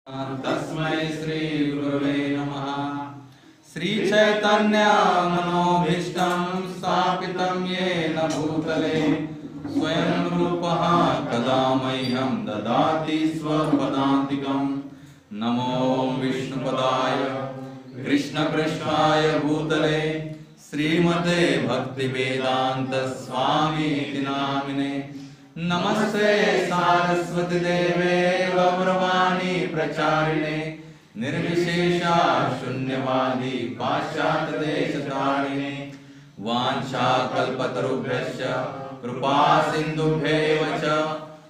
तस्मै श्री गुरुवे नमः। श्री चैतन्य मनोभीष्टं स्थापितं येन भूतले स्वयं रूपः कदा मह्यं ददाति स्वपदान्तिकं। नमो विष्णुपदाय कृष्णपृष्ठाय भूतले श्रीमते भक्तिवेदांत स्वामीति नामिने। नमस्ते सारस्वती देवे गौरवाणी प्रचारिणे निर्विशेषा शून्यवादी पाश्चात्य देशतारिणे। वाञ्छाकल्पतरुभ्यश्च कृपा सिन्धुभ्येव च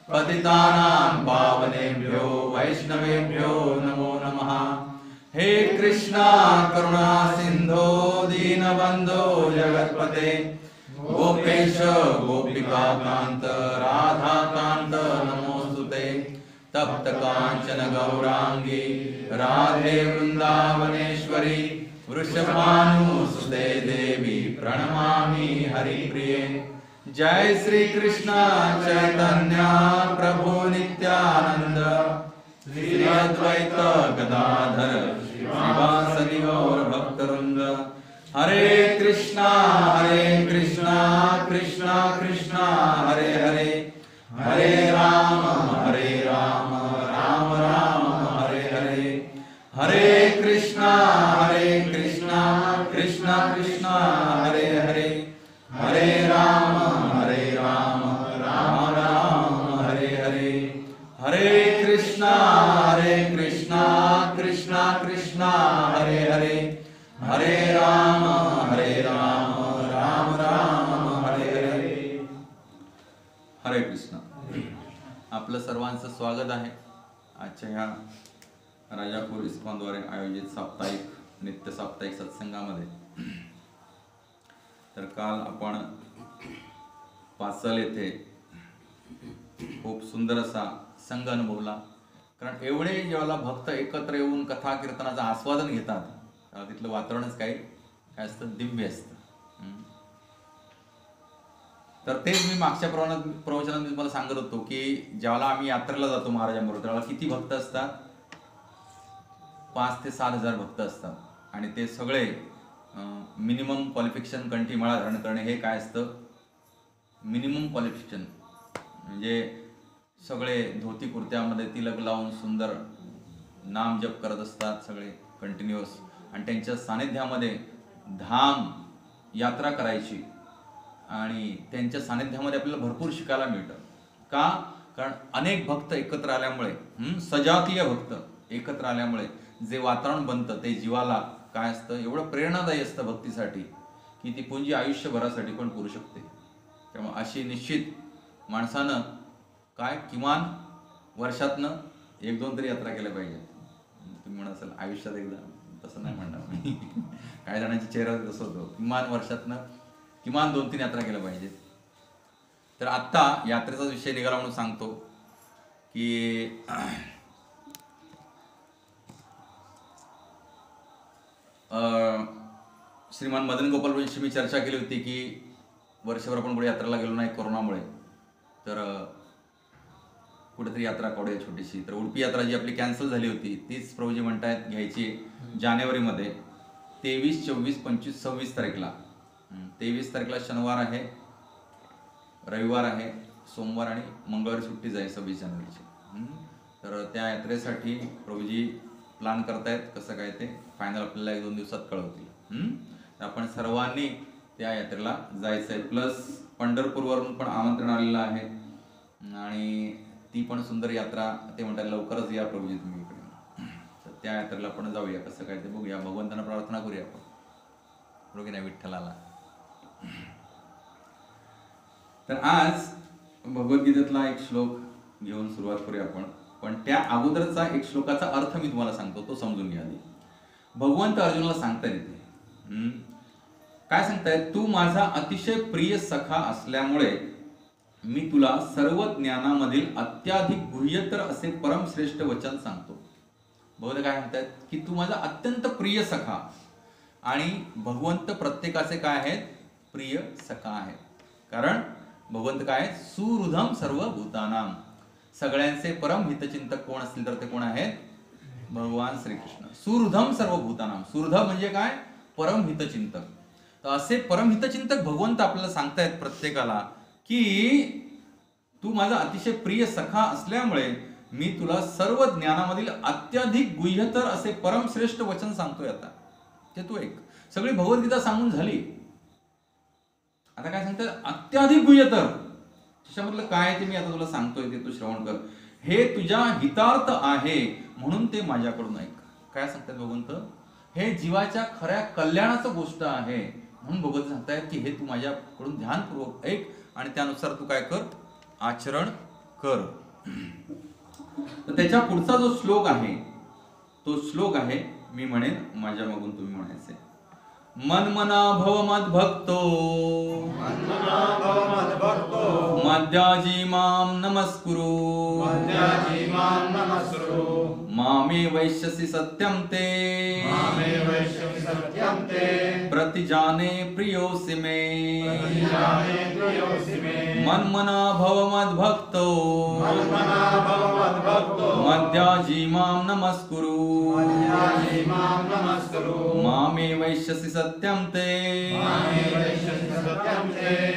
पतितानां पावनेभ्यो वैष्णवेभ्यो नमो नमः। हे कृष्णा करुणा सिन्धो दीनबन्धो जगत्पते गोपेश गोपिका कांत राधा कांत नमोस्तुते। तप्त कांचन गौरांगी राधे वृंदावनेश्वरी वृषभानुसुते देवी प्रणमामि हरिप्रिये। जय श्री कृष्ण चैतन्य प्रभु नित्यानंद श्री अद्वैत गदाधर श्रीवासदि गौर भक्तवृंद। हरे कृष्णा कृष्णा कृष्णा हरे हरे, हरे राम राम राम हरे हरे। हरे कृष्णा कृष्णा कृष्णा हरे हरे, हरे राम राम राम हरे हरे। हरे कृष्णा कृष्णा कृष्णा हरे हरे, हरे राम राम राम हरे हरे। हरे कृष्ण। आपलं सर्वांचं स्वागत आहे आजच्या ह्या राजापूर इस्कॉनद्वारे आयोजित साप्ताहिक नित्य साप्ताहिक सत्संगामध्ये। तर काल आपण पाचल येथे खूप सुंदर असा संघ अनुभवला, कारण एवढे जेव्हा भक्त एकत्र येऊन कथा कीर्तनाचं आस्वादन घेतात तिथलं वातावरणच काय असतं, दिव्य असतं। तर तेच मी मागच्या प्रवचनात मी तुम्हाला सांगत होतो की ज्यावेळेला आम्ही यात्रेला जातो महाराजांबरोबर त्यावेळेला किती भक्त असतात, 5,000 ते 7,000 भक्त असतात। आणि ते सगळे मिनिमम क्वालिफिकेशन कंठीमाळा धारण करणे हे काय असतं, मिनिमम क्वालिफिकेशन म्हणजे सगळे धोती कुर्त्यामध्ये तिलक लावून सुंदर नाम जप करत असतात सगळे कंटिन्युअस। आणि त्यांच्या सानिध्यामध्ये धाम यात्रा करायची आणि त्यांच्या सानिध्यामध्ये आपल्याला भरपूर शिकायला मिळतं। का? कारण अनेक भक्त एकत्र आल्यामुळे, सजातीय भक्त एकत्र आल्यामुळे जे वातावरण बनतं ते जीवाला काय असतं, एवढं प्रेरणादायी असतं भक्तीसाठी की ती पुंजी आयुष्यभरासाठी पण पुरू शकते। त्यामुळे अशी निश्चित माणसानं काय किमान वर्षातनं 1-2 तरी यात्रा केल्या पाहिजेत। तुम्ही म्हणा असेल आयुष्यात एकदा, तसं नाही म्हणणार मी काही जणांच्या चेहऱ्यावर तसं होतं, किमान वर्षातनं किमान 2-3 यात्रा केल्या पाहिजेत। तर आत्ता यात्रेचा विषय निघाला म्हणून सांगतो की श्रीमान मदन गोपालजींशी मी चर्चा केली होती की वर्षभर आपण पुढे यात्रेला गेलो नाही कोरोनामुळे, तर कुठेतरी यात्रा काढूया छोटीशी। तर उडपी यात्रा जी आपली कॅन्सल झाली होती तीच प्रभूजी म्हणतायत घ्यायची जानेवारीमध्ये 23, 24, 25, 26 तारीखला। 23 तारीखला शनिवार आहे, रविवार आहे, सोमवार आणि मंगळवारी सुट्टीच आहे 26 जानेवारीची। तर त्या यात्रेसाठी प्रभूजी प्लॅन करतायत, कसं काय ते फायनल आपल्याला 1-2 दिवसात कळवतील। आपण सर्वांनी त्या यात्रेला जायचं आहे। प्लस पंढरपूरवरून पण आमंत्रण आलेलं आहे आणि ती पण सुंदर यात्रा, ते म्हणतात लवकरच या प्रभूजी तुम्ही इकडे। तर त्या यात्रेला आपण जाऊया, कसं काय ते बघूया, भगवंतांना प्रार्थना करूया आपण, बरोबर नाही विठ्ठलाला। तर आज भगवद्गीतेतला एक श्लोक घेऊन सुरुवात करूया आपण, पण त्या अगोदरचा एक श्लोकाचा अर्थ मी तुम्हाला सांगतो, तो समजून घ्या आधी। भगवंत अर्जुनाला सांगता येते काय सांगतायत, तू माझा अतिशय प्रिय सखा असल्यामुळे मी तुला सर्व ज्ञानामधील अत्याधिक गुह्यतर असे परमश्रेष्ठ वचन सांगतो। भगवंत काय म्हणतात की तू माझा अत्यंत प्रिय सखा, आणि भगवंत प्रत्येकाचे काय आहेत, प्रिय सखा आहेत। कारण भगवंत काय, सुहृदम सर्व भूतानाम, सगळ्यांचे परम हितचिंतक कोण असतील तर ते कोण आहेत, भगवान श्रीकृष्ण. सुहृदम सर्वभूतानाम. सुहृद म्हणजे काय? परमहितचिंतक. तर असे परमहितचिंतक भगवंत आपल्याला सांगतायत प्रत्येकाला की तू माझा अतिशय प्रिय सखा असल्यामुळे मी तुला सर्व ज्ञानामधील अत्याधिक गुह्यतर असे परमश्रेष्ठ वचन सांगतोय. आता ते तू एक. सगळी भगवद्गीता सांगून झाली. आता काय सांगतात? अत्याधिक गुह्यतर. त्याच्यामधलं काय ते मी आता तुला सांगतोय, ते तू श्रवण कर. हे तुझ्या हितार्थ आहे म्हणून ते माझ्याकडून ऐक. काय सांगतात भगवंत? हे जीवाच्या खऱ्या कल्याणाचं गोष्ट आहे म्हणून भगवंत सांगतायत की हे तू माझ्याकडून ध्यानपूर्वक ऐक आणि त्यानुसार तू काय कर? आचरण कर. तर त्याच्या पुढचा जो श्लोक आहे तो श्लोक आहे, मी म्हणेन माझ्या मागून तुम्ही म्हणायचे. मन्मना भव मद्भक्तो मद्याजी माम नमस्कुरु मामे वैश्यसि सत्यम ते प्रतिजाने प्रियोसि मे. मन्मना भव मद्भक्तो मद्याजी माम नमस्कुरु मामे वैश्यसि सत्यम ते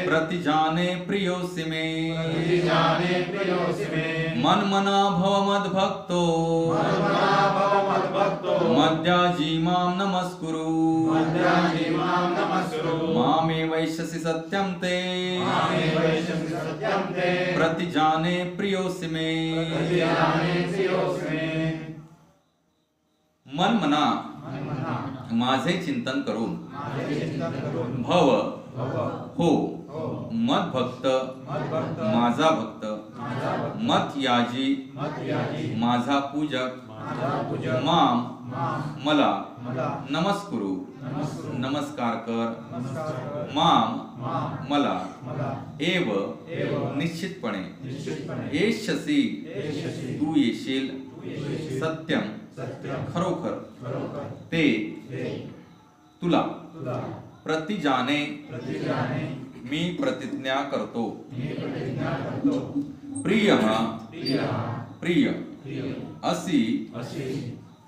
प्रतिजाने प्रियोसि मे. मन्मना भव मद्भक्तो मद्याजी माम नमस्कुरु मामे वैश्यसि सत्यम ते प्रतिजाने प्रियोसि मे. मनमना माझे चिंतन करून भव हो मद्भक्त माझा भक्त मत याजी माझा पूजक माम मला नमस्कुरु नमस्कार कर माम मला एव निश्चितपणे येशसी तू येशील सत्यम खरोखर ते तुला प्रतिजाने मी प्रतिज्ञा करतो. प्रिय प्रिय असी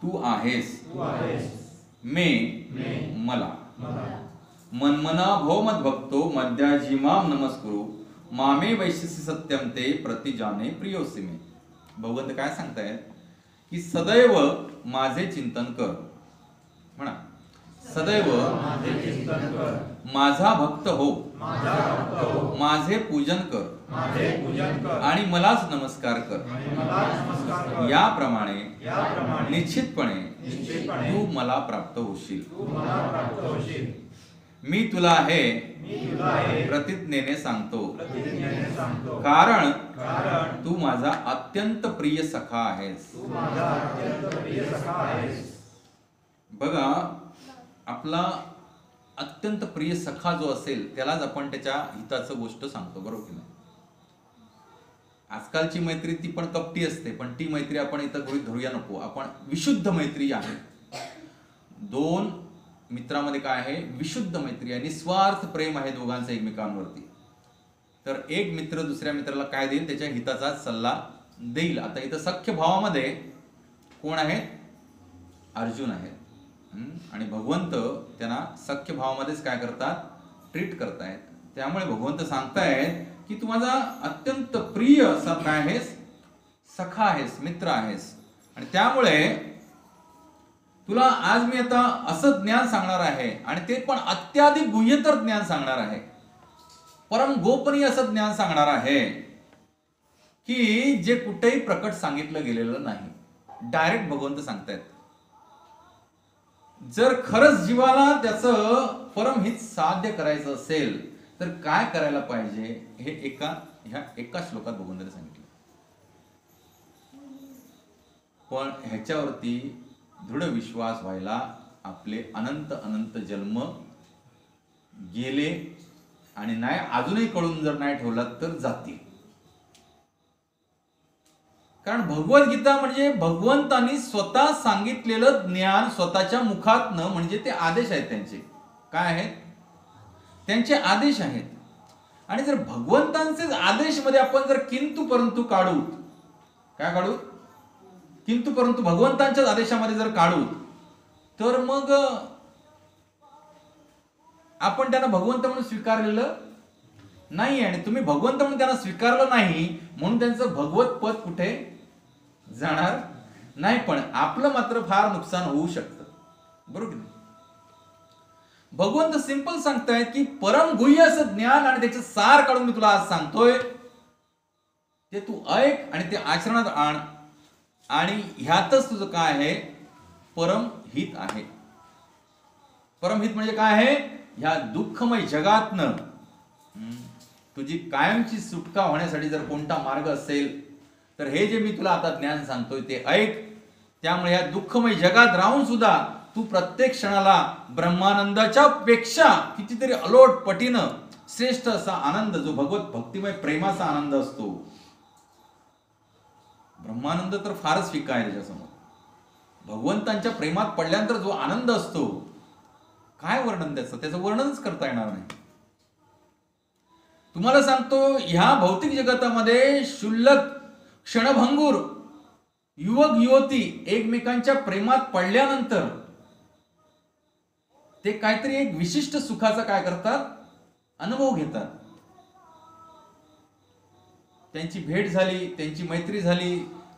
तू आहेस मे मला. मन्मना भव मद्भक्तो मद्याजी माम नमस्कुरु मामे वैश्यसि सत्यम ते प्रतिजाने प्रियोसि मे. भगवंत काय सांगतायत की सदैव माझे चिंतन कर. म्हणा सदैव माझा भक्त हो माझे पूजन कर आणि मलाच नमस्कार कर. याप्रमाणे निश्चितपणे तू मला प्राप्त होशील. मी तुला हे प्रतिज्ञेने सांगतो कारण तू माझा अत्यंत प्रिय सखा आहेस. बघा, आपला अत्यंत प्रिय सखा जो असेल त्यालाच आपण त्याच्या हिताचं गोष्ट सांगतो, बरोबर की नाही? आजकालची मैत्री ती पण कपटी असते, पण ती मैत्री आपण इथं गृहीत धरूया नको. आपण विशुद्ध मैत्री आहे. दोन मित्रामध्ये काय आहे? विशुद्ध मैत्री आहे, निस्वार्थ प्रेम आहे दोघांचं एकमेकांवरती. तर एक मित्र दुसऱ्या मित्राला काय देईल? त्याच्या हिताचा सल्ला देईल. आता इथं सख्य भावामध्ये कोण आहेत? अर्जुन आहेत. आणि भगवंत त्यांना सख्य भावामध्येच काय करतात? ट्रीट करतायत. त्यामुळे भगवंत सांगतायत की तू माझा अत्यंत प्रिय असा काय आहेस? सखा आहेस, मित्र आहेस. आणि त्यामुळे तुला आज मी आता असं ज्ञान सांगणार आहे आणि ते पण अत्याधिक गुह्यतर ज्ञान सांगणार आहे, परम गोपनीय असं ज्ञान सांगणार आहे की जे कुठेही प्रकट सांगितलं गेलेलं नाही. डायरेक्ट भगवंत सांगतायत. जर खरंच जीवाला त्याचं परमहित साध्य करायचं असेल तर काय करायला पाहिजे हे ह्या एका श्लोकात भगवंताने सांगितलं. पण ह्याच्यावरती दृढ विश्वास व्हायला आपले अनंत अनंत जन्म गेले आणि नाही अजूनही कळून जर नाही ठेवला तर जातील. कारण भगवद्गीता म्हणजे भगवंतांनी स्वतः सांगितलेलं ज्ञान स्वतःच्या मुखातनं, म्हणजे ते आदेश आहेत त्यांचे. काय आहेत? त्यांचे आदेश आहेत. आणि जर भगवंतांचे आदेश मध्ये आपण जर किंतु परंतु काढू, काय काढू? किंतु परंतु भगवंतांच्याच आदेशामध्ये जर काढू तर मग आपण त्यांना भगवंत म्हणून स्वीकारलेलं नाही, आणि तुम्ही भगवंत म्हणून त्यांना स्वीकारलं नाही म्हणून त्यांचं भगवत पद कुठे जाणार नाही. पण आपलं मात्र फार नुकसान होऊ शकतं, बरोबर. भगवंत सिंपल सांगतायत की परम गुह्य असं ज्ञान आणि त्याचे सार काढून मी तुला आज सांगतोय, ते तू ऐक आणि ते आचरणात आण, आणि ह्यातच तुझं काय आहे, परम हित आहे. परमहित म्हणजे काय आहे, ह्या दुःखमय जगातनं तुझी कायमची सुटका होण्यासाठी जर कोणता मार्ग असेल तर हे जे मी तुला आता ज्ञान सांगतोय ते ऐक. त्यामुळे या दुःखमय जगात राहून सुद्धा तू प्रत्येक क्षणाला ब्रह्मानंदाच्या पेक्षा कितीतरी अलोट पटीनं श्रेष्ठ असा आनंद, जो भगवत भक्तिमय प्रेमाचा आनंद असतो, ब्रह्मानंद तर फारच फिका आहे त्याच्यासमोर. भगवंतांच्या प्रेमात पडल्यानंतर जो आनंद असतो, काय वर्णन त्याचं वर्णनच करता येणार नाही. तुम्हाला सांगतो, ह्या भौतिक जगतामध्ये क्षुल्लक क्षणभंगूर युवक युवती एकमेकांच्या प्रेमात पडल्यानंतर ते काहीतरी एक विशिष्ट सुखाचा काय करतात, अनुभव घेतात. त्यांची भेट झाली, त्यांची मैत्री झाली,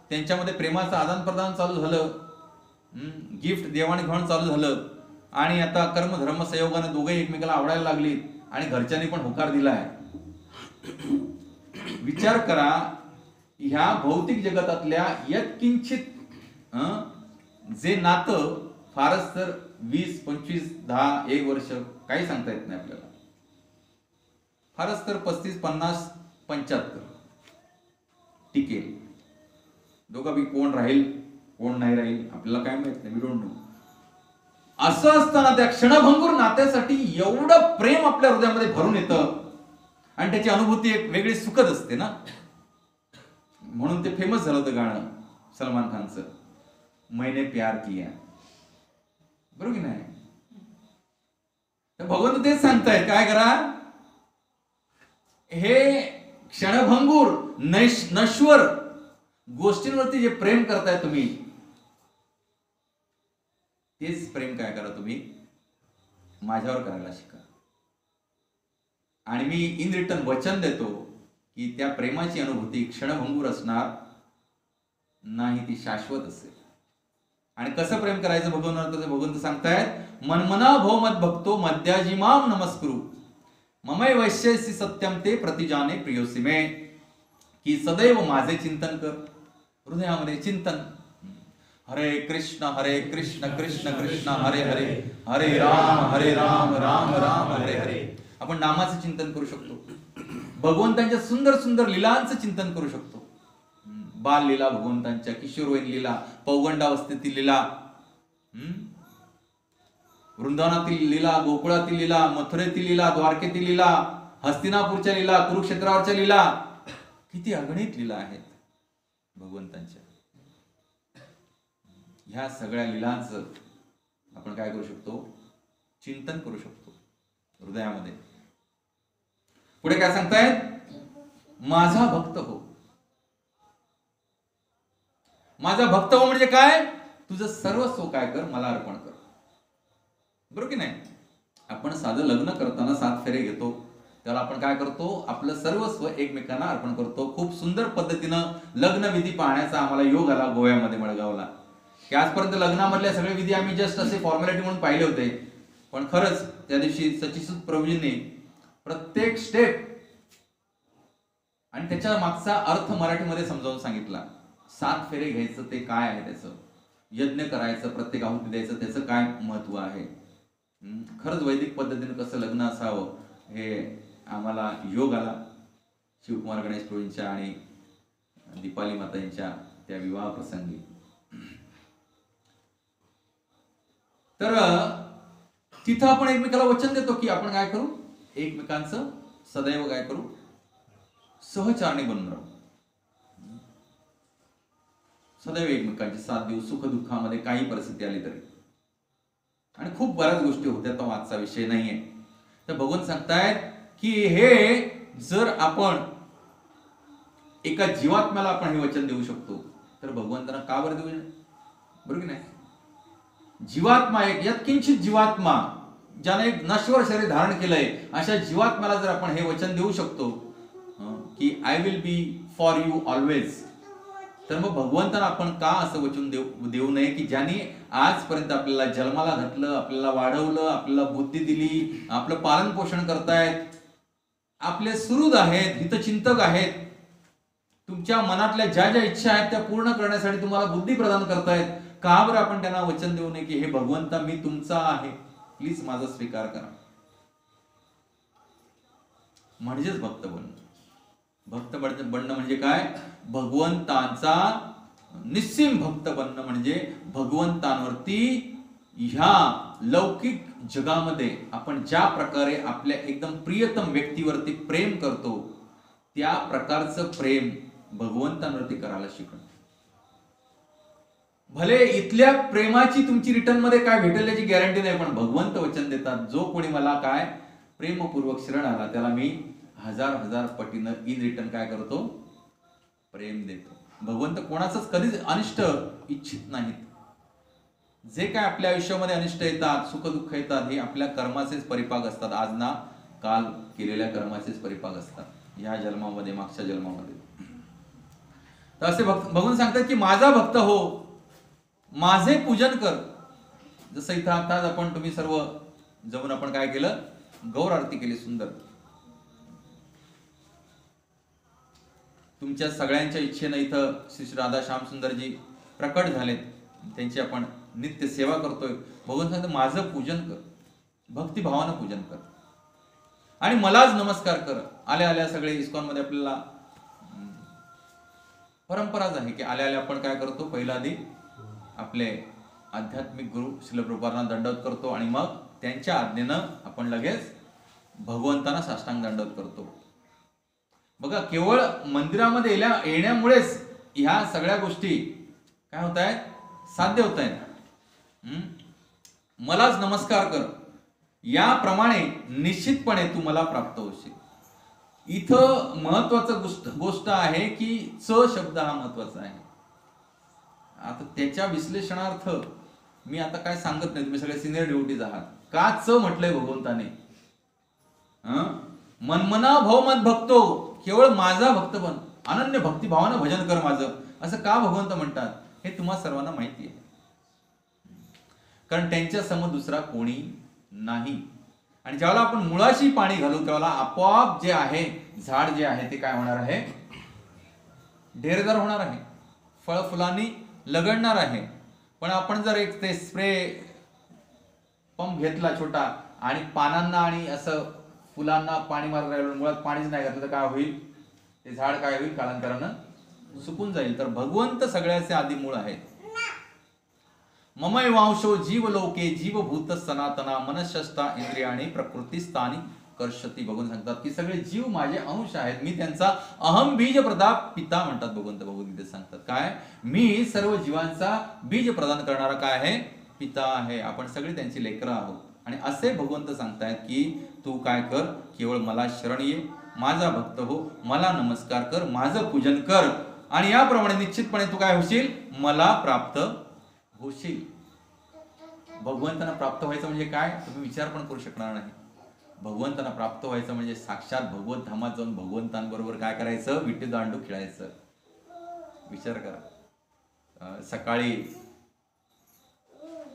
त्यांच्यामध्ये प्रेमाचं आदान प्रदान चालू झालं, गिफ्ट देवाणघेवाण चालू झालं, आणि आता कर्म धर्म संयोगाने दोघे एकमेकाला आवडायला लागली आणि घरच्यांनी पण होकार दिलाय. विचार करा, ह्या भौतिक जगतातल्या यत्किंचित जे नातं फारच तर 20, 25, 10, 1 वर्ष काही सांगता येत नाही आपल्याला, फारच तर 35, 50, 75 टिकेल. दोघांपैकी कोण राहील कोण नाही राहील आपल्याला काय माहित नाही, वी डोंट नो. असं असताना त्या क्षणभंगूर नात्यासाठी एवढं प्रेम आपल्या हृदयामध्ये भरून येतं, आणि त्याची अनुभूती एक वेगळी सुखद असते ना. म्हणून ते फेमस झालं होतं गाणं सलमान खानचं, मैंने प्यार किया, बरोबर की नाही. तर भगवंत तेच सांगतायत, काय करा, हे क्षणभंगूर नश्वर गोष्टींवरती जे प्रेम करताय तुम्ही, तेच प्रेम काय करा, तुम्ही माझ्यावर करायला शिका. आणि मी इन रिटर्न वचन देतो की त्या प्रेमाची अनुभूती क्षणभंगूर असणार नाही, ती शाश्वत असेल. आणि कसं प्रेम करायचं भगवंत सांगतायत, मनमना भो मद भक्तो मद्याजिमाम नमस्कुरु ममय वैश्यसी सत्यम ते प्रतिजाने प्रियोसी मे, की सदैव माझे चिंतन कर, हृदयामध्ये चिंतन. हरे कृष्ण कृष्ण कृष्ण हरे हरे, हरे राम राम राम हरे हरे. आपण नामाचं चिंतन करू शकतो, भगवंतांच्या सुंदर सुंदर लीलांचं चिंतन करू शकतो. बाल लीला भगवंतांच्या, किशोरवयीन लीला, पौगंडावस्थेतील लीला, वृंदावनातील लीला, गोकुळातील लीला, मथुरेतील लीला, द्वारकेतील लीला, हस्तिनापूरच्या लीला, कुरुक्षेत्रावरच्या लीला, किती अगणित लीला आहेत भगवंतांच्या. ह्या सगळ्या लीलांचं आपण काय करू शकतो, चिंतन करू शकतो हृदयामध्ये. पुढे काय सांगतायत, माझा भक्त हो. माझा भक्त हो म्हणजे काय, तुझं सर्वस्व काय कर, मला अर्पण कर, बरोबर की नाही. आपण साधं लग्न करताना 7 फेरे घेतो, त्याला आपण काय करतो, आपलं सर्वस्व एकमेकांना अर्पण करतो. खूप सुंदर पद्धतीनं लग्नविधी पाहण्याचा आम्हाला योग आला गोव्यामध्ये, मडगावला, की आजपर्यंत लग्नामधल्या सगळे विधी आम्ही जस्ट असे फॉर्मॅलिटी म्हणून पाहिले होते. पण खरंच त्या दिवशी सचिसूत प्रभूजींनी प्रत्येक स्टेप आणि त्याच्या मागचा अर्थ मराठीमध्ये समजावून सांगितला. 7 फेरे घ्यायचं ते काय आहे, त्याचं यज्ञ करायचं, प्रत्येक आहुती द्यायचं, त्याचं काय महत्व आहे. खरंच वैदिक पद्धतीने कसं लग्न असावं हे आम्हाला योग आला शिवकुमार गणेश प्रभूंच्या आणि दीपाली मातांच्या त्या विवाह प्रसंगी. तर तिथं आपण एकमेकाला वचन देतो की आपण काय करू, एकमेकांचं सदैव काय करू, सहचारणी बनून राहू, सदैव एकमेकांची साथ देऊ, सुख दुःखामध्ये काही परिस्थिती आली तरी. आणि खूप बऱ्याच गोष्टी होत्या, तो आजचा विषय नाहीये. तर भगवंत सांगतायत की हे जर आपण एका जीवात्म्याला आपण हे वचन देऊ शकतो, तर भगवंतांना का बरं देऊ नये? बरोबर की नाही? जीवात्मा एक यत्किंचित जीवात्मा ज्याने एक नश्वर शरीर धारण केलंय, अशा जीवात्म्याला जर आपण हे वचन देऊ शकतो की I will be for you always, तर मग भगवंतांना आपण का असं वचन देऊ नये की ज्यांनी आजपर्यंत आपल्याला जन्माला घातलं, आपल्याला वाढवलं, आपल्याला बुद्धी दिली, आपलं पालन पोषण करतायत, आपले सुहृद आहेत, हितचिंतक आहेत, तुमच्या मनातल्या ज्या ज्या इच्छा आहेत त्या पूर्ण करण्यासाठी तुम्हाला बुद्धी प्रदान करतायत, का बरं आपण त्यांना वचन देऊ नये की हे भगवंता मी तुमचा आहे, प्लीज माझा स्वीकार करा. म्हणजेच भक्त बनणं. भक्त बनणं म्हणजे काय? भगवंतांचा निस्सीम भक्त बनणं म्हणजे भगवंतांवरती ह्या लौकिक जगामध्ये आपण ज्या प्रकारे आपल्या एकदम प्रियतम व्यक्तीवरती प्रेम करतो, त्या प्रकारचं प्रेम भगवंतांवरती करायला शिकणं. भले इथल्या प्रेमाची तुमची रिटर्न मध्ये काय भेटेल याची गॅरंटी नाही, पण भगवंत वचन देतात जो कोणी मला काय प्रेमपूर्वक शरण आला त्याला मी 1000 पटीनं इन रिटर्न काय करतो? प्रेम देतो. भगवंत कोणाचंच कधीच अनिष्ट इच्छित नाहीत. जे काय आपल्या आयुष्यामध्ये अनिष्ट येतात, सुख दुःख येतात, हे आपल्या कर्माचेच परिपाक असतात. आज ना काल केलेल्या कर्माचेच परिपाक असतात, या जन्मामध्ये, मागच्या जन्मामध्ये. तर असे भगवान सांगतात की माझा भक्त हो, माझे पूजन कर. जसं इथं आता आपण तुम्ही सर्व जाऊन आपण काय केलं? गौर आरती केली सुंदर. तुमच्या सगळ्यांच्या इच्छेनं इथं श्री राधा श्याम सुंदरजी प्रकट झालेत, त्यांची आपण नित्य सेवा करतोय. भगवान सांगतात माझं पूजन कर, भक्तिभावानं पूजन कर आणि मलाच नमस्कार कर. आल्या आल्या सगळे इस्कॉन मध्ये आपल्याला परंपराच आहे की आल्या आल्या आपण काय करतो? पहिला आधी आपले आध्यात्मिक गुरु श्रील प्रभुपादांना दंडवत करतो आणि मग त्यांच्या आज्ञेनं आपण लगेच भगवंतांना साष्टांग दंडवत करतो. बघा, केवळ मंदिरामध्ये येण्यामुळेच ह्या सगळ्या गोष्टी काय होत आहेत? साध्य होत आहेत. मलाच नमस्कार कर, याप्रमाणे निश्चितपणे तू मला प्राप्त होशील. इथं महत्वाचं गोष्ट आहे की च शब्द हा महत्वाचा आहे. आता त्याच्या विश्लेषणार्थ मी आता काय सांगत नाही, तुम्ही सगळे सिनियर ड्युटीज आहात. का च म्हटलंय भगवंताने? मनमना भव मत भक्तो, केवळ माझा भक्त बन, अनन्य भक्तिभावानं भजन कर माझं, असं का भगवंत म्हणतात हे तुम्हा सर्वांना माहिती आहे. कारण त्यांच्या समोर दुसरा कोणी नाही. आणि ज्यावेळेला आपण मुळाशी पाणी घालू त्यावेळेला आपोआप जे आहे झाड जे आहे ते काय होणार आहे? डेरेदार होणार आहे, फळ फुलांनी लगडणार आहे. पण आपण जर एक ते स्प्रे पंप घेतला छोटा आणि पानांना आणि असं फुलांना पाणी मारत राहिलं, मुळात पाणीच नाही घातलं तर काय होईल? ते झाड काय होईल? कालांतरानं सुकून जाईल. तर भगवंत सगळ्याचे आधी मूळ आहेत. ममय वांशो जीव लोके जीवभूत सनातना मनशस्ता इंद्रियाणी प्रकृतीस्थानी कर्षती. भगवंत सांगतात की सगळे जीव माझे अंश आहेत, मी त्यांचा अहम बीज प्रदाप पिता म्हणतात. भगवंत भगवद्गीतेत सांगतात काय? मी सर्व जीवांचा बीज प्रदान करणारा काय आहे? पिता आहे. आपण सगळे त्यांची लेकरं आहोत. आणि असे भगवंत सांगतायत की तू काय कर? केवळ मला शरण ये, माझा भक्त हो, मला नमस्कार कर, माझं पूजन कर आणि याप्रमाणे निश्चितपणे तू काय होशील? मला प्राप्त होशील. भगवंतांना प्राप्त व्हायचं म्हणजे काय? तुम्ही विचार पण करू शकणार नाही. भगवंतांना प्राप्त व्हायचं म्हणजे साक्षात भगवत धामात जाऊन भगवंतांबरोबर काय करायचं? विट्टी दांडू खेळायचं. विचार करा, सकाळी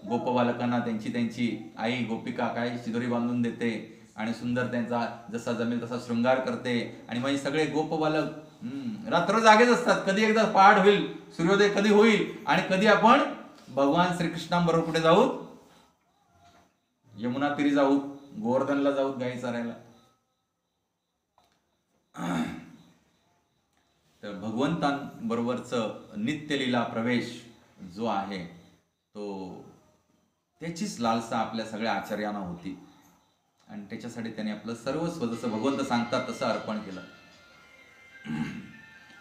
गोपबालकांना त्यांची आई गोपिका काय शिदोरी बांधून देते आणि सुंदर त्यांचा जसा जमेल तसा शृंगार करते. आणि म्हणजे सगळे गोपबालक रात्र जागेच असतात. कधी एकदा पहाट होईल, सूर्योदय कधी होईल आणि कधी आपण भगवान श्रीकृष्णांबरोबर कुठे जाऊ? यमुना तीरी जाऊ, गोवर्धनला जाऊ गाई चारायला. तर भगवंतांबरोबरच नित्यलीला प्रवेश जो आहे तो त्याचीच लालसा आपल्या सगळ्या आचार्यांना होती आणि त्याच्यासाठी त्याने आपलं सर्वस्व जसं भगवंत सांगतात तसं अर्पण केलं.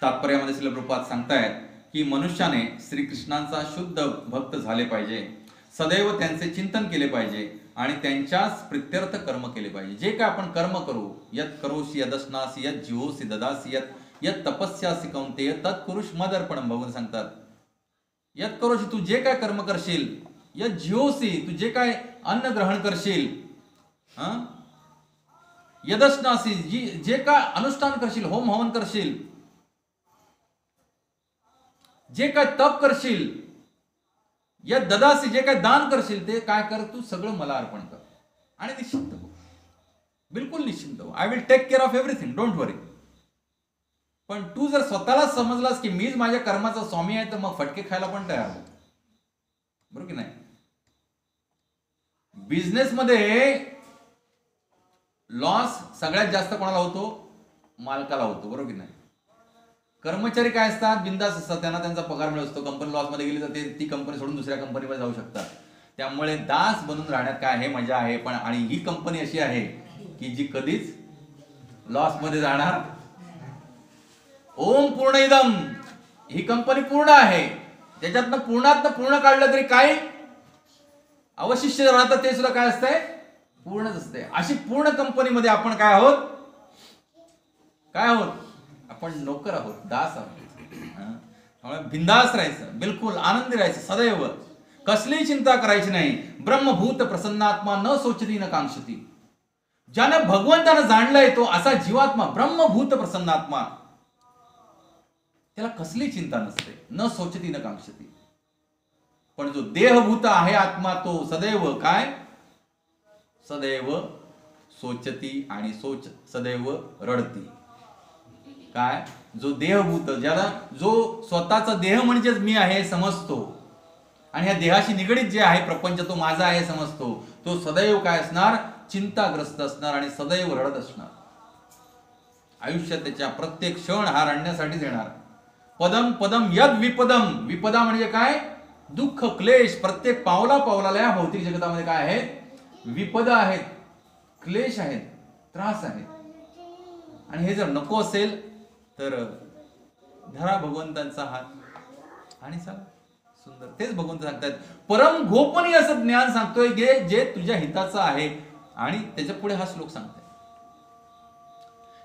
तात्पर्यामध्ये श्रील प्रभुपाद सांगतायत की मनुष्याने श्रीकृष्णांचा शुद्ध भक्त झाले पाहिजे, सदैव त्यांचे चिंतन केले पाहिजे आणि त्यांच्याच प्रित्यर्थ कर्म केले पाहिजे. जे काय आपण कर्म करू, यत करोषि यदश्नासी यत जीवोसी ददासी यत तपस्यासी कौंतेय तत्पुरुष मदर्पणम. भगवान सांगतात यत करोशी, तू जे काय कर्म करशील, यत जिहोसी, तू जे काय अन्न ग्रहण करशील, यदश्नासी, जे काय अनुष्ठान करशील, होम हवन करशील, जे काय तप करशील, यत ददासी, जे काय दान करशील, ते काय कर, तू सगळं मला अर्पण कर आणि निश्चिंत हो, बिलकुल निश्चिंत हो. I will take care of everything, don't worry. पण तू जर स्वतःला समजलास की मीच माझ्या कर्माचा स्वामी आहे, तर मग फटके खायला पण तयार हो, बरोबर की नाही. बिझनेसमध्ये लॉस सगळ्यात जास्त कोणाला होतो? मालकाला होतो, बरोबर की नाही. कर्मचारी काय असतात? बिंदास असतात, त्यांना त्यांचा पगार मिळत असतो. कंपनी लॉस मध्ये गेली तर ते ती कंपनी सोडून दुसऱ्या कंपनीमध्ये जाऊ शकतात. त्यामुळे दास बनून राहण्यात काय आहे, मजा आहे. पण आणि ही कंपनी अशी आहे की जी कधीच लॉस मध्ये जाणार. ओम पूर्ण इदम, ही कंपनी पूर्ण आहे, त्याच्यातनं पूर्णातनं पूर्ण काढलं तरी काय अवशिष्य राहतं ते सुद्धा काय असतंय? पूर्णच असते. अशी पूर्ण कंपनीमध्ये आपण काय आहोत? काय आहोत? आपण नोकर आहोत, दास आहोत. त्यामुळे बिंदास राहायचं, बिलकुल आनंदी राहायचं सदैव, कसलीही चिंता करायची नाही. ब्रह्मभूत प्रसन्नात्मा न सोचती न कांक्षती. ज्याने भगवंतानं जाणलंय तो असा जीवात्मा ब्रह्मभूत प्रसन्नात्मा, त्याला कसली चिंता नसते, न सोचती न कांक्षती. पण जो देहभूत आहे आत्मा, तो सदैव काय? सदैव सोचती आणि सदैव रडती. काय? जो देहभूत, ज्याला जो स्वतःचा देह म्हणजेच मी आहे समजतो आणि ह्या देहाशी निगडीत जे आहे प्रपंच तो माझा आहे समजतो, तो सदैव काय असणार? चिंताग्रस्त असणार आणि सदैव रडत असणार. आयुष्यात त्याच्या प्रत्येक क्षण हा रडण्यासाठीच येणार. पदम पदम यद विपदम, विपदा म्हणजे काय? दुःख क्लेश. प्रत्येक पावला पावलाला या भौतिक जगतामध्ये काय आहेत? विपदा आहेत, क्लेश आहेत, त्रास आहेत. आणि हे जर नको असेल तर धरा भगवंतांचा हात आणि चला सुंदर. तेच भगवंत सांगतात, परम गोपनीय असं ज्ञान सांगतोय जे तुझ्या हिताचं आहे. आणि त्याच्या पुढे हा श्लोक सांगतोय,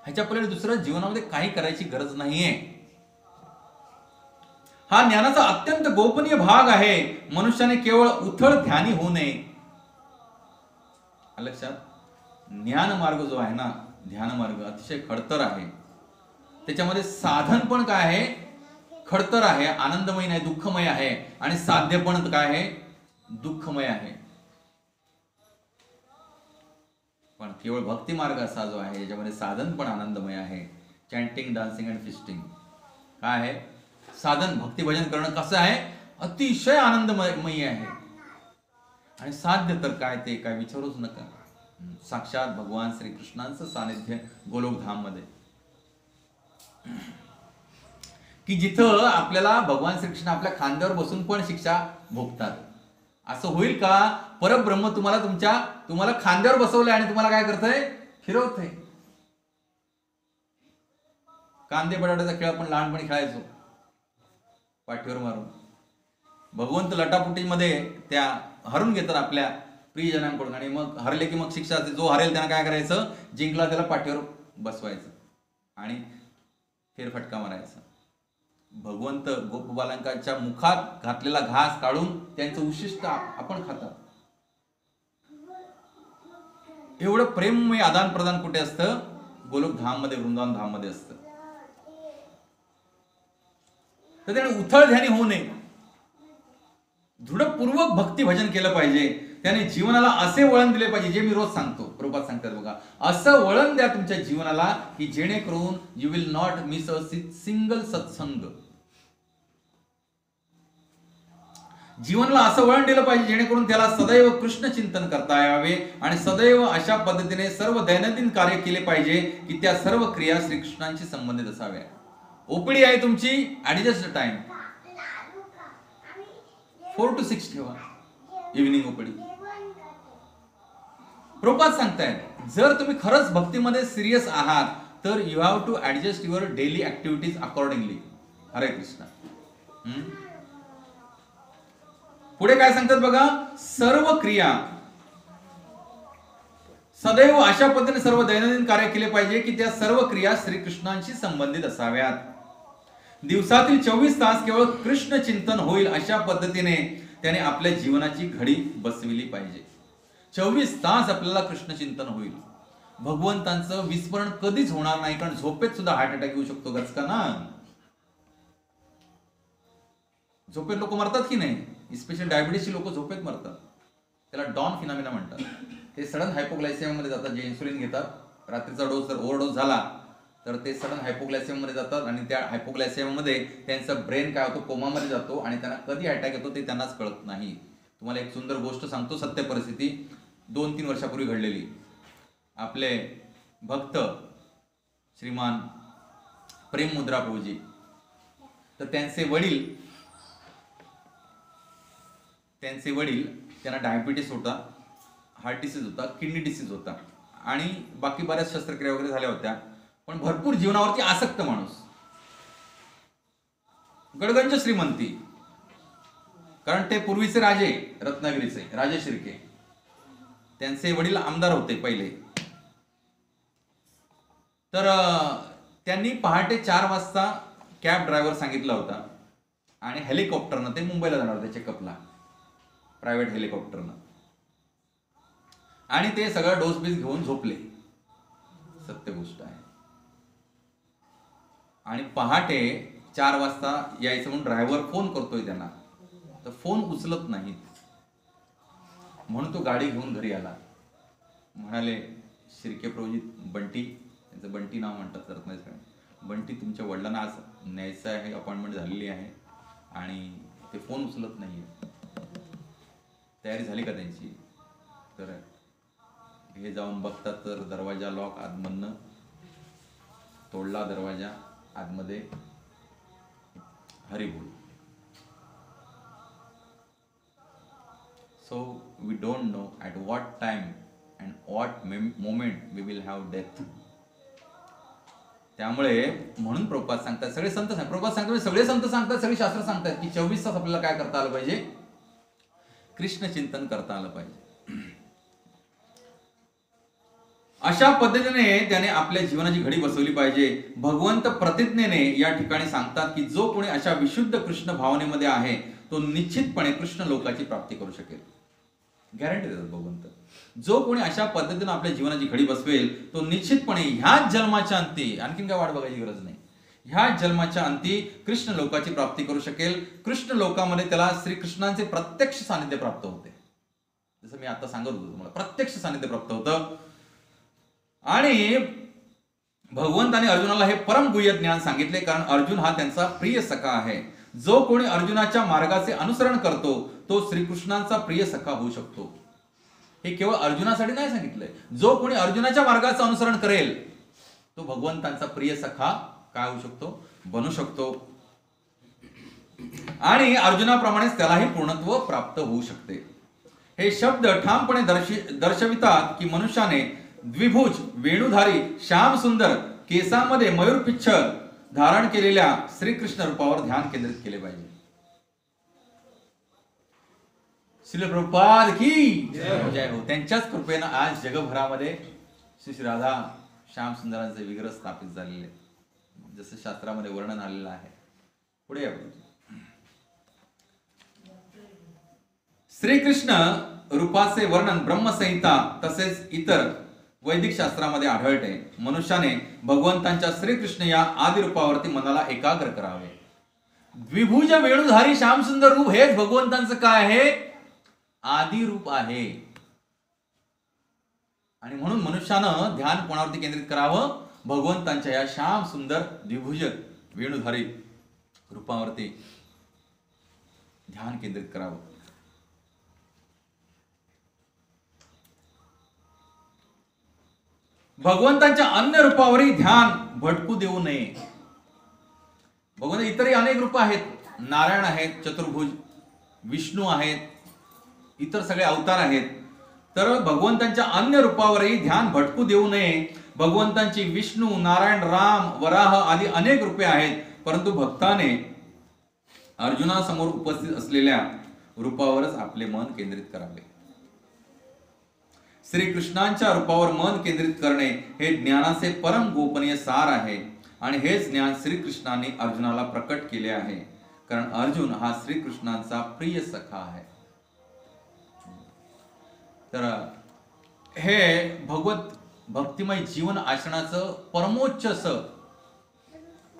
ह्याच्या पुढे दुसरं जीवनामध्ये काही करायची गरज नाहीये. हा ज्ञानाचा अत्यंत गोपनीय भाग आहे. मनुष्याने केवळ उथळ ध्यानी होऊ नये. लक्षात, ज्ञान मार्ग जो आहे ना, ध्यान मार्ग अतिशय खडतर आहे. त्याच्यामध्ये साधन पण काय आहे? खडतर आहे, आनंदमय नाही, दुःखमय आहे. आणि साध्य पण काय आहे? दुःखमय आहे. पण केवळ भक्ती मार्ग असा जो आहे ज्याच्यामध्ये साधन पण आनंदमय आहे. चॅन्टिंग, डान्सिंग अँड फिस्टिंग काय आहे? साधन भक्ती भजन करणं कसं आहे? अतिशय आनंदमय आहे. आणि साध्य तर काय, ते काय विचारूच नका. साक्षात भगवान श्रीकृष्णांचं सानिध्य गोलोकधाम मध्ये, की जिथं आपल्याला भगवान श्रीकृष्ण आपल्या खांद्यावर बसून पण शिक्षा भोगतात. असं होईल का? परब्रह्म तुम्हाला खांद्यावर बसवलंय आणि तुम्हाला काय करतंय? फिरवतंय. कांदे बटाट्याचा खेळ आपण लहानपणी खेळायचो पाठीवर मारून. भगवंत लटापुटीमध्ये त्या हरून घेतात आपल्या प्रियजनांकडून आणि मग हरले की मग शिक्षा असते. जो हरेल त्यानं काय करायचं? जिंकला त्याला पाठीवर बसवायचं आणि फेरफटका मारायचा. भगवंत गोपबालकांच्या मुखात घातलेला घास काढून त्यांचं उशिष्ट आपण खातात. एवढं प्रेममय आदान प्रदान कुठे असतं? गोलोकधाम मध्ये, वृंदावन धाम मध्ये असतं. तर त्याने उथळ ध्यानी होऊ नये, दृढपूर्वक भक्ती भजन केलं पाहिजे. त्याने जीवनाला असे वळण दिले पाहिजे जे मी रोज सांगतो. प्रभुपाद सांगतात बघा, असं वळण द्या तुमच्या जीवनाला की जेणेकरून you will not miss a single सत्संग. जीवनाला असं वळण दिलं पाहिजे जेणेकरून त्याला सदैव कृष्ण चिंतन करता यावे आणि सदैव अशा पद्धतीने सर्व दैनंदिन कार्य केले पाहिजे की त्या सर्व क्रिया श्रीकृष्णांशी संबंधित असाव्या. ओपीडी आहे तुमची, ऍडजस्ट टाइम 4 to 6 ठेवा, इव्हिनिंग ओपीडी. प्रभुपाद सांगतायत जर तुम्ही खरंच भक्तीमध्ये सिरियस आहात तर you have to adjust your daily activities accordingly. Hare Krishna. पुढे काय सांगतात बघा, सर्व क्रिया सदैव अशा पद्धतीने सर्व दैनंदिन कार्य केले पाहिजे की त्या सर्व क्रिया श्रीकृष्णांशी संबंधित असाव्यात. दिवसातील 24 तास केवळ कृष्ण चिंतन होईल अशा पद्धतीने त्याने आपल्या जीवनाची घडी बसविली पाहिजे. 24 तास आपल्याला कृष्ण चिंतन होईल. भगवंतांचं विस्मरण कधीच होणार नाही, कारण झोपेत सुद्धा हार्ट अटॅक येऊ शकतो गचका ना. झोपेत लोक मरतात की नाही, स्पेशल डायबिटीसची लोक झोपेत मरतात. त्याला डॉन फिनॉमिना म्हणतात. ते सडन हायपोग्लायसेमियामध्ये जातात. जे इन्सुलिन घेतात, रात्रीचा डोस जर ओव्हरडोस झाला तर ते सडन हायपोग्लायसेमियामध्ये जातात आणि त्या हायपोग्लायसेमियामध्ये त्यांचा ब्रेन काय होतो, कोमामध्ये जातो आणि त्यांना कधी अटॅक येतो ते त्यांनाच कळत नाही. तुम्हाला एक सुंदर गोष्ट सांगतो, सत्य परिस्थिती 2-3 वर्षापूर्वी घडलेली. आपले भक्त श्रीमान प्रेममुद्रा प्रभूजी, तर त्यांचे वडील त्यांना डायबिटीस होता, हार्ट डिसीज होता, किडनी डिसीज होता आणि बाकी बऱ्याच शस्त्रक्रिया वगैरे झाल्या होत्या. पण भरपूर जीवनावरती आसक्त माणूस, गडगंज श्रीमंती, कारण ते पूर्वीचे राजे, रत्नागिरीचे राजे शिर्के, त्यांचे वडील आमदार होते पहिले. तर त्यांनी पहाटे 4 वाजता कॅब ड्रायव्हर सांगितला होता आणि हेलिकॉप्टरनं ते मुंबईला जाणार होते चेकअपला, प्रायव्हेट हेलिकॉप्टरनं. आणि ते सगळं डोस बीस घेऊन झोपले. सत्य गोष्ट आहे. आणि पहाटे 4 वाजता यायचं म्हणून ड्रायव्हर फोन करतोय त्यांना, तर फोन उचलत नाहीत. म्हणून तो गाडी घेऊन घरी आला. म्हणाले, शिर्के प्रभूजी, बंटी, त्यांचं बंटी नाव म्हणतात रत्नागिरी, बंटी तुमच्या वडिलांना आज न्यायचं आहे, अपॉइंटमेंट झालेली आहे आणि ते फोन उचलत नाहीये. तयारी झाली का त्यांची? तर हे जाऊन बघतात तर दरवाजा लॉक, आतमधनं तोडला दरवाजा, आतमध्ये Haribol. So we don't know at what time and what moment we will have death. त्यामुळे म्हणून प्रभुपाद सांगतात, सगळे संत सांगतात, प्रभुपाद सांगतात, सगळे संत सांगतात, सगळे शास्त्र सांगतात की 24 तास आपल्याला काय करता आलं पाहिजे? कृष्ण चिंतन करता आलं पाहिजे. अशा पद्धतीने त्याने आपल्या जीवनाची घडी बसवली पाहिजे. भगवंत प्रतिज्ञेने या ठिकाणी सांगतात की जो कोणी अशा विशुद्ध कृष्ण भावनेमध्ये आहे तो निश्चितपणे कृष्ण लोकाची प्राप्ती करू शकेल. गॅरंटी देतात भगवंत. जो कोणी अशा पद्धतीने आपल्या जीवनाची घडी बसवेल तो निश्चितपणे ह्याच जन्माच्या अंती, आणखीन काय वाट बघायची गरज नाही, ह्याच जन्माच्या अंती कृष्ण लोकाची प्राप्ती करू शकेल. कृष्ण लोकामध्ये त्याला श्रीकृष्णांचे प्रत्यक्ष सानिध्य प्राप्त होते. जसं मी आता सांगत होतो तुम्हाला, प्रत्यक्ष सानिध्य प्राप्त होतं. आणि भगवंताने अर्जुनाला हे परम गुह्य ज्ञान सांगितले, कारण अर्जुन हा त्यांचा प्रिय सखा आहे. जो कोणी अर्जुनाच्या मार्गाचे अनुसरण करतो तो श्रीकृष्णांचा प्रिय सखा होऊ शकतो. हे केवळ अर्जुनासाठी नाही सांगितलंय. जो कोणी अर्जुनाच्या मार्गाचं अनुसरण करेल तो भगवंतांचा प्रिय सखा काय होऊ शकतो? बनू शकतो. आणि अर्जुनाप्रमाणेच त्यालाही पूर्णत्व प्राप्त होऊ शकते. हे शब्द ठामपणे दर्शवितात की मनुष्याने द्विभुज, वेणुधारी, श्याम सुंदर, केसांमध्ये मयूरपिच्छ धारण केलेल्या श्रीकृष्ण रूपावर ध्यान केंद्रित केले पाहिजे. श्रील प्रभुपाद की जय हो. त्यांच्याच कृपेनं आज जगभरामध्ये श्री श्री राधा श्याम सुंदरांचे विग्रह स्थापित झालेले, जसं शास्त्रामध्ये वर्णन आलेलं आहे. पुढे श्रीकृष्ण रूपाचे वर्णन ब्रह्मसंहिता तसेच इतर वैदिक शास्त्रामध्ये आढळते. मनुष्याने भगवंतांच्या श्रीकृष्ण या आदि रूपावरती मनाला एकाग्र करावे. द्विभुज, वेणुधारी, श्यामसुंदर रूप हेच भगवंतांचं काय आहे? आदि रूप आहे. आणि म्हणून मनुष्यानं ध्यान कोणावरती केंद्रित करावं? भगवंतांच्या या श्याम सुंदर द्विभुज वेणुधारी रूपावरती ध्यान केंद्रित करावं. भगवंतांच्या अन्य रूपावरही ध्यान भटकू देऊ नये. भगवंत इतरही अनेक रूप आहेत. नारायण आहेत, चतुर्भुज, विष्णू आहेत, इतर सगळे अवतार आहेत. तर भगवंतांच्या अन्य रूपावरही ध्यान भटकू देऊ नये. भगवंतांची विष्णू, नारायण, राम, वराह आदी अनेक रूपे आहेत, परंतु भक्ताने अर्जुनासमोर उपस्थित असलेल्या रूपावरच आपले मन केंद्रित करावे. श्रीकृष्णांच्या रूपावर मन केंद्रित करणे हे ज्ञानाचे परम गोपनीय सार आहे. आणि हेच ज्ञान श्रीकृष्णाने अर्जुनाला प्रकट केले आहे, कारण अर्जुन हा श्रीकृष्णांचा प्रिय सखा आहे. तर हे भगवत भक्तिमय जीवन आचरणाचं परमोच्च असं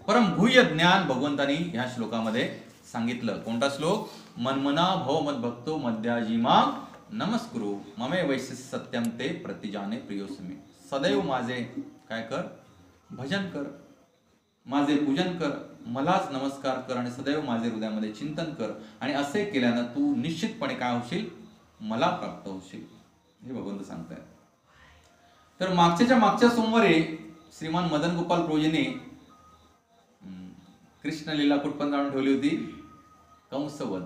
परमभूय ज्ञान भगवंतांनी ह्या श्लोकामध्ये सांगितलं. कोणता श्लोक? मनमना भव मद्भक्तो मध्याजीमा नमस्कुरु ममे वैश्य सत्यम ते प्रतिजाने प्रियोसमे. सदैव माझे काय कर? भजन कर, माझे पूजन कर, मलाच नमस्कार कर आणि सदैव माझे हृदयामध्ये चिंतन कर. आणि असे केल्यानं तू निश्चितपणे काय होशील? मला प्राप्त होशील, हे भगवंत सांगतायत. तर मागच्या सोमवारी श्रीमान मदन गोपाल प्रभूजींनी कृष्ण लीला कुठपर्यंत आणून ठेवली होती? कंसवध.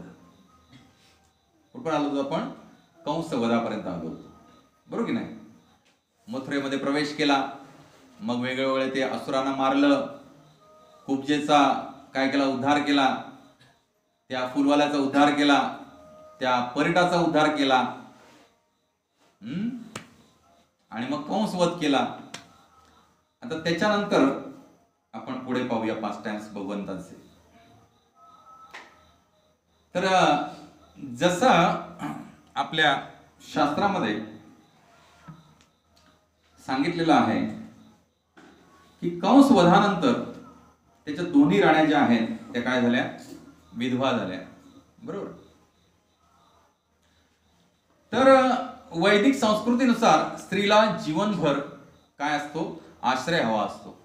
कुठपर्यंत आलो होतो आपण? कंसवधापर्यंत आलो होतो, बरोबर की नाही? मथुरेमध्ये प्रवेश केला, मग वेगवेगळे ते असुरांना मारलं, कुब्जेचा काय केला? उद्धार केला, त्या फुलवाल्याचा उद्धार केला, त्या परिटाचा उद्धार केला, आणि मग कंसवध केला. आता त्याच्यानंतर आपण पुढे पाहूया पाच टाइम्स भगवंतांचे. तर जसं आपल्या शास्त्रामध्ये सांगितलेलं आहे की कंसवधानंतर त्याच्या दोन्ही राण्या ज्या आहेत त्या काय झाल्या? विधवा झाल्या, बरोबर. तर वैदिक संस्कृतीनुसार स्त्रीला जीवनभर काय असतो? आश्रय हवा असतो.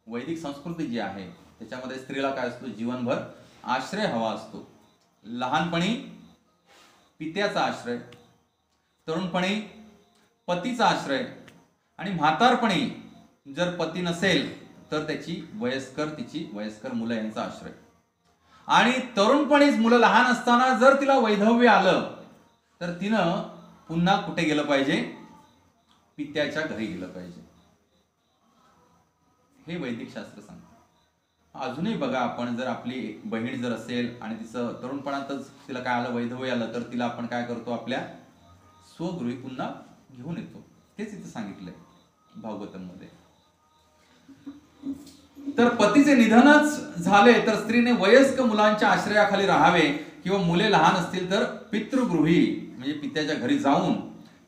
वैदिक संस्कृती जी आहे त्याच्यामध्ये स्त्रीला काय असतो? जीवनभर आश्रय हवा असतो. लहानपणी पित्याचा आश्रय, तरुणपणी पतीचा आश्रय, आणि म्हातारपणी जर पती नसेल तर तिची वयस्कर मुलं यांचा आश्रय. आणि तरुणपणीच मुलं लहान असताना जर तिला वैधव्य आलं तर तिनं पुन्हा कुठे गेलं पाहिजे? पित्याच्या घरी गेलं पाहिजे, हे वैदिक शास्त्र सांगतं. अजूनही बघा, आपण जर आपली बहीण जर असेल आणि तिचं तरुणपणातच तिला काय आलं? वैधव्य आलं, तर तिला आपण काय करतो? आपल्या स्वगृही पुन्हा घेऊन येतो. तेच इथं सांगितलंय भागवतम मध्ये. तर पतीचे निधनच झाले तर स्त्रीने वयस्क मुलांच्या आश्रयाखाली राहावे, किंवा मुले लहान असतील तर पितृगृही म्हणजे पित्याच्या घरी जाऊन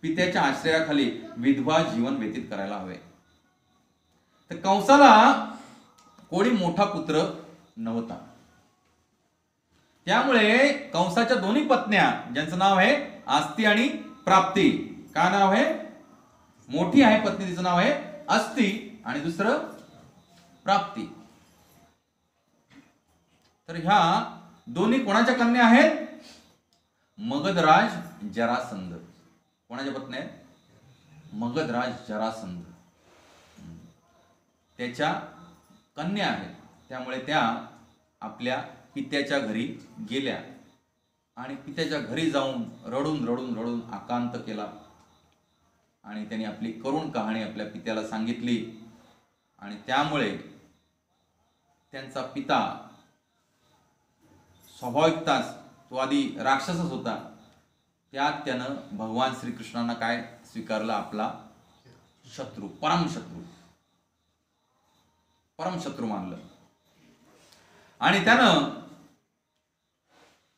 पित्याच्या आश्रयाखाली विधवा जीवन व्यतीत करायला हवे. तर कंसाला कोणी मोठा पुत्र नव्हता, त्यामुळे कंसाच्या दोन्ही पत्न्या, ज्यांचं नाव आहे आस्ती आणि प्राप्ती. काय नाव आहे? मोठी आहे पत्नी, तिचं नाव आहे अस्ती, आणि दुसरं प्राप्ती. तर ह्या दोन्ही कोणाच्या कन्या आहेत? मगधराज जरासंध. कोणाच्या पत्नी आहेत? मगधराज जरासंध, त्याच्या कन्या आहेत. त्यामुळे त्या आपल्या पित्याच्या घरी गेल्या आणि पित्याच्या घरी जाऊन रडून रडून रडून आकांत केला, आणि त्यांनी आपली करुण कहाणी आपल्या पित्याला सांगितली. आणि त्यामुळे त्यांचा पिता स्वाभाविकताच तो आधी राक्षसच होता, त्यात त्यानं भगवान श्रीकृष्णांना काय स्वीकारलं? आपला शत्रू, परमशत्रू मानलं. आणि त्यानं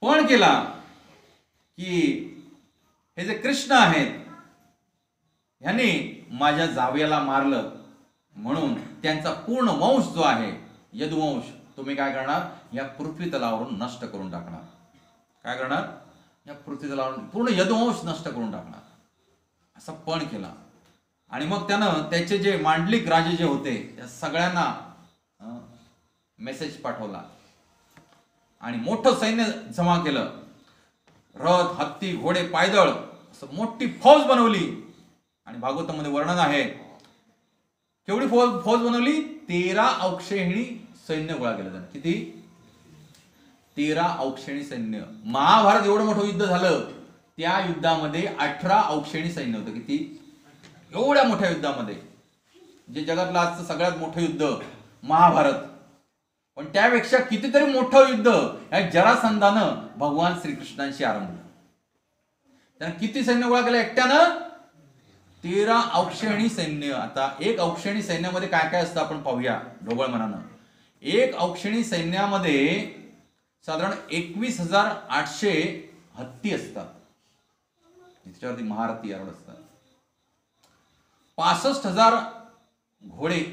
पण केला की हे जे कृष्ण आहेत ह्यांनी माझ्या जावयाला मारलं, म्हणून त्यांचा पूर्ण वंश जो आहे यदुवंश तुम्ही काय करणार? या पृथ्वी तलावरून नष्ट करून टाकणार. काय करणार? या पृथ्वी तलावरून पूर्ण यदुवंश नष्ट करून टाकणार, असं पण केला. आणि मग त्यानं त्याचे जे मांडलिक राजे जे होते त्या सगळ्यांना मेसेज पाठवला आणि मोठं सैन्य जमा केलं. रथ, हत्ती, घोडे, पायदळ असं मोठी फौज बनवली. आणि भागवतामध्ये वर्णन आहे केवढी फौज बनवली? 13 औक्षेहिणी सैन्य गोळा केलं त्यानं. किती? 13 औक्षेणी सैन्य. महाभारत एवढं मोठं युद्ध झालं, त्या युद्धामध्ये 18 औक्षेणी सैन्य होतं. किती? एवढ्या मोठ्या युद्धामध्ये, जे जगातलं आजचं सगळ्यात मोठं युद्ध महाभारत, पण त्यापेक्षा कितीतरी मोठं युद्ध या जरासंधानं भगवान श्रीकृष्णांशी आरंभलं. त्यानं किती सैन्य गोळा केलं एकट्यानं? 13 औक्षणी सैन्य. आता एक औक्षणी सैन्यामध्ये काय काय असतं आपण पाहूया ढोबळ मनानं. एक औक्षणी सैन्यामध्ये साधारण 21,800 हत्ती असतात, त्याच्यावरती महारथी यार्ड असतात. 65,000 घोडे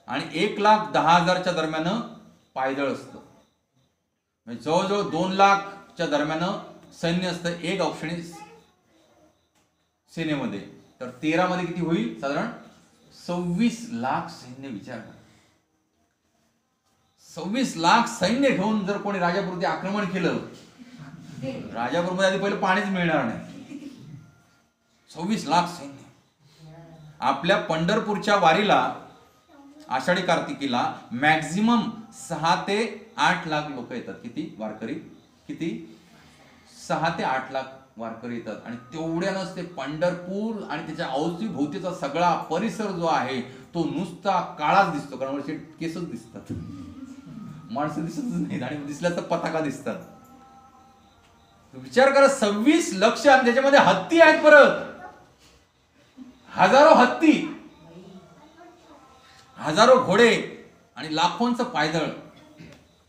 आणि 1,10,000च्या दरम्यान पायदळ असतं. म्हणजे जवळजवळ 2,00,000च्या दरम्यान सैन्य असतं एक औक्षणी सेनेमध्ये. तर 13 मध्ये किती होईल? साधारण 26 लाख सैन्य. विचार करा, 26 लाख सैन्य घेऊन जर कोणी राजापूरती आक्रमण केलं, राजापूरमध्ये आधी पहिलं पाणीच मिळणार नाही. 26 लाख सैन्य. आपल्या पंढरपूरच्या वारीला आषाढी कार्तिकीला मॅक्झिमम 6 ते 8 लाख लोक येतात. किती वारकरी? किती? 6 ते 8 लाख वारकरी येतात. आणि तेवढ्यानंच ते पंढरपूर आणि त्याच्या अवतीभोवतीचा सगळा परिसर जो आहे तो नुसता काळाच दिसतो, कारण वरचे केसच दिसतात, माणसं दिसतच नाहीत, आणि दिसल्या तर पताका दिसतात. विचार करा, 26 लक्ष, आणि त्याच्यामध्ये हत्ती आहेत परत, हजारो हत्ती, हजारो घोडे आणि लाखोंचं पायदळ,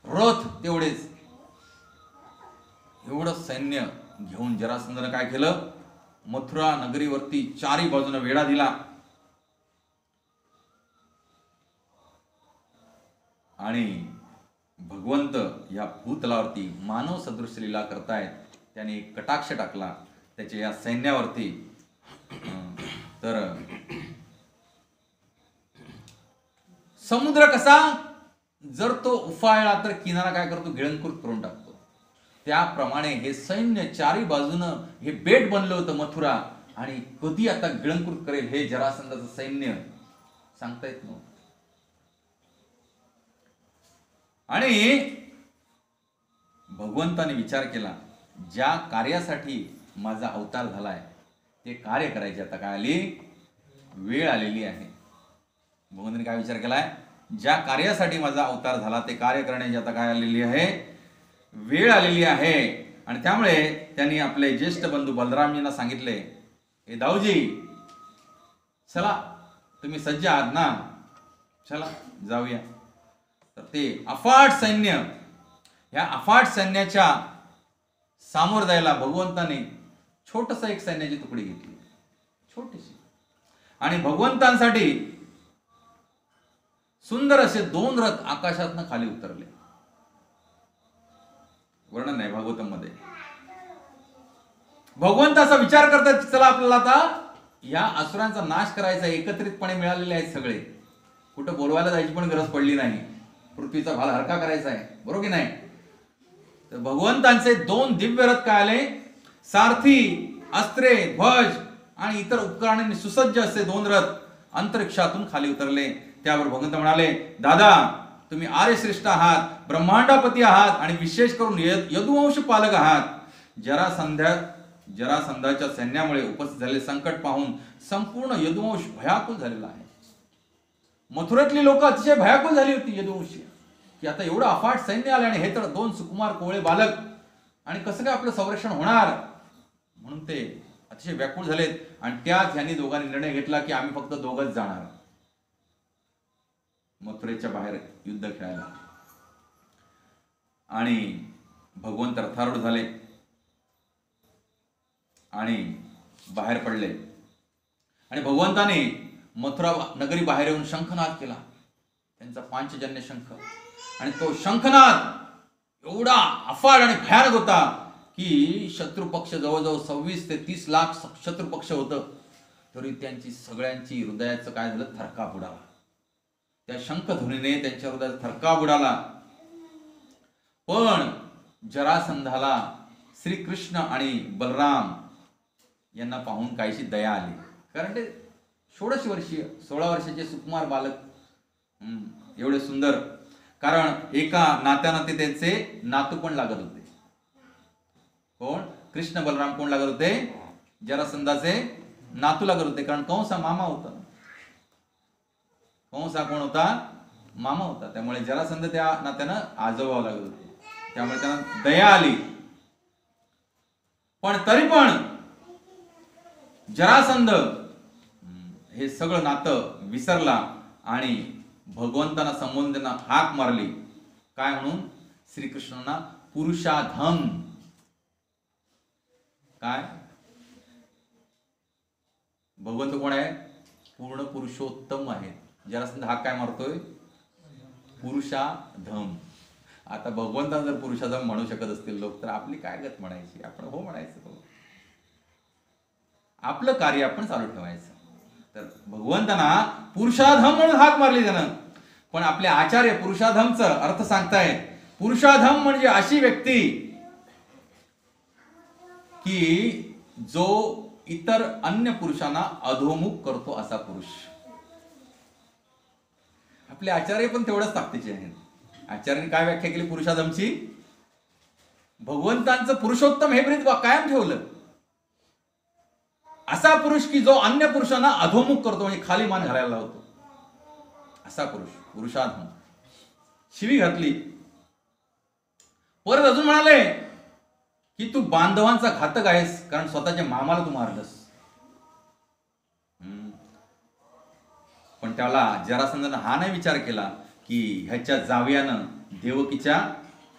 रथ तेवढेच. एवढं सैन्य घेऊन जरासंधानं काय केलं? मथुरा नगरीवरती चारी बाजूने वेढा दिला आणि भगवंत या भूतलावरती मानव सदृश लीला करतायत. त्याने कटाक्ष टाकला त्याच्या या सैन्यावरती. तर समुद्र कसा जर तो उफाळला तर किनारा काय करतो? गिळंकृत करून टाकतो. त्याप्रमाणे हे सैन्य चारी बाजूनं हे बेट बनलं होतं मथुरा, आणि कधी आता गिळंकृत करेल हे जरासंधाचं सैन्य सांगता येत नव्हतं. आणि भगवंताने विचार केला, ज्या कार्यासाठी माझा अवतार झालाय ते कार्य करायचे आता काय आली? वेळ आलेली आहे. भगवंताने काय विचार केलाय? ज्या कार्यासाठी माझा अवतार झाला ते कार्य करण्याची आता काय आलेली आहे? वेळ आलेली आहे. आणि त्यामुळे त्यांनी आपले ज्येष्ठ बंधू बलरामजींना सांगितले, हे दाऊजी चला, तुम्ही सज्ज आहात ना, चला जाऊया. तर ते अफाट सैन्य, ह्या अफाट सैन्याच्या सामोर जायला भगवंताने छोटस एक सैन्याची तुकडी घेतली, छोटीशी. आणि भगवंतांसाठी सुंदर असे 2 रथ आकाशातनं खाली उतरले. वर्णन आहे भागवतम मध्ये. भगवंत असा विचार करतात, चला आपल्याला आता या असुरांचा नाश करायचा. एकत्रितपणे मिळालेले आहेत सगळे, कुठं बोलवायला जायची पण गरज पडली नाही. पृथ्वीचा भाल हरका करायचा आहे, बरोबर की नाही? तर भगवंतांचे 2 दिव्य रथ काय आले? सारथी, अस्त्रे, ध्वज आणि इतर उपकरणांनी सुसज्ज असे 2 रथ अंतरिक्षातून खाली उतरले. त्यावर भगवंत म्हणाले, दादा तुम्ही आर्यश्रेष्ठ आहात, ब्रह्मांडापती आहात आणि विशेष करून यदुवंश पालक आहात. जरासंधाच्या सैन्यामुळे उपस्थित झालेले संकट पाहून संपूर्ण यदुवंश भयाकुल झालेला आहे. मथुरेतली लोक अतिशय भयाकुल झाली होती यदुवंशी, की आता एवढं अफाट सैन्य आले आणि हे तर 2 सुकुमार कोवळे बालक, आणि कसं काय आपलं संरक्षण होणार? म्हणून ते अतिशय व्याकुळ झालेत. आणि त्याच यांनी दोघांनी निर्णय घेतला की आम्ही फक्त दोघंच जाणार मथुरेच्या बाहेर युद्ध खेळायला. आणि भगवंत रथारूढ झाले आणि बाहेर पडले. आणि भगवंताने मथुरा नगरी बाहेर येऊन शंखनाद केला, त्यांचा पांचजन्य शंख. आणि तो शंखनाद एवढा अफाट आणि भयानक होता की शत्रुपक्ष जवळजवळ 26 ते 30 लाख शत्रुपक्ष होतं, तरी त्यांची सगळ्यांची हृदयाचं काय झालं? थरकाप उडाला. त्या शंखध्वनीने त्यांच्या हृदयाचा थरकाप उडाला. पण जरासंधाला श्रीकृष्ण आणि बलराम यांना पाहून काहीशी दया आली, कारण ते 16 वर्षीय 16 वर्षाचे सुकुमार बालक, एवढे सुंदर. कारण एका नात्यानं ते त्यांचे नातू पण लागत होते. कोण? कृष्ण बलराम कोण लागत होते? जरासंधाचे नातू लागत होते. कारण कंस हा मामा होता. कंस हा कोण होता? मामा होता. त्यामुळे जरासंध त्या नात्यानं आजोबा लागत होते. त्यामुळे त्यांना दया आली. पण तरी पण जरासंध हे सगळं नातं विसरला आणि भगवंतांना संबोधताना हाक मारली काय म्हणून? श्रीकृष्णांना पुरुषाधम. काय? भगवंत कोण आहे? पूर्ण पुरुषोत्तम आहे. जरासंध हाक काय मारतोय? पुरुषाधम. आता भगवंतांना जर पुरुषाधम म्हणू शकत असतील लोक तर आपली काय गत म्हणायची? आपण हो म्हणायचं. हो, आपलं कार्य आपण चालू ठेवायचं. तर भगवंतांना पुरुषाधम म्हणून हाक मारली त्यानं. पण आपले आचार्य पुरुषाधमचा अर्थ सांगतायत. पुरुषाधम म्हणजे अशी व्यक्ती की जो इतर अन्य पुरुषांना अधोमुख करतो असा पुरुष. आपले आचार्य पण तेवढंच ताकदीचे आहेत. आचार्यांनी काय व्याख्या केली पुरुषाधमची? भगवंतांचं पुरुषोत्तम हे ब्रीद कायम ठेवलं. असा पुरुष की जो अन्य पुरुषांना अधोमुख करतो म्हणजे खाली मान घालायला लावतो असा पुरुष पुरुषाधम. शिवी घातली. परत अजून म्हणाले की तू बांधवांचा घातक आहेस कारण स्वतःच्या मामाला तू मारलंस. पण त्याला जरासंधानं हा नाही विचार केला की ह्याच्या जावयानं देवकीच्या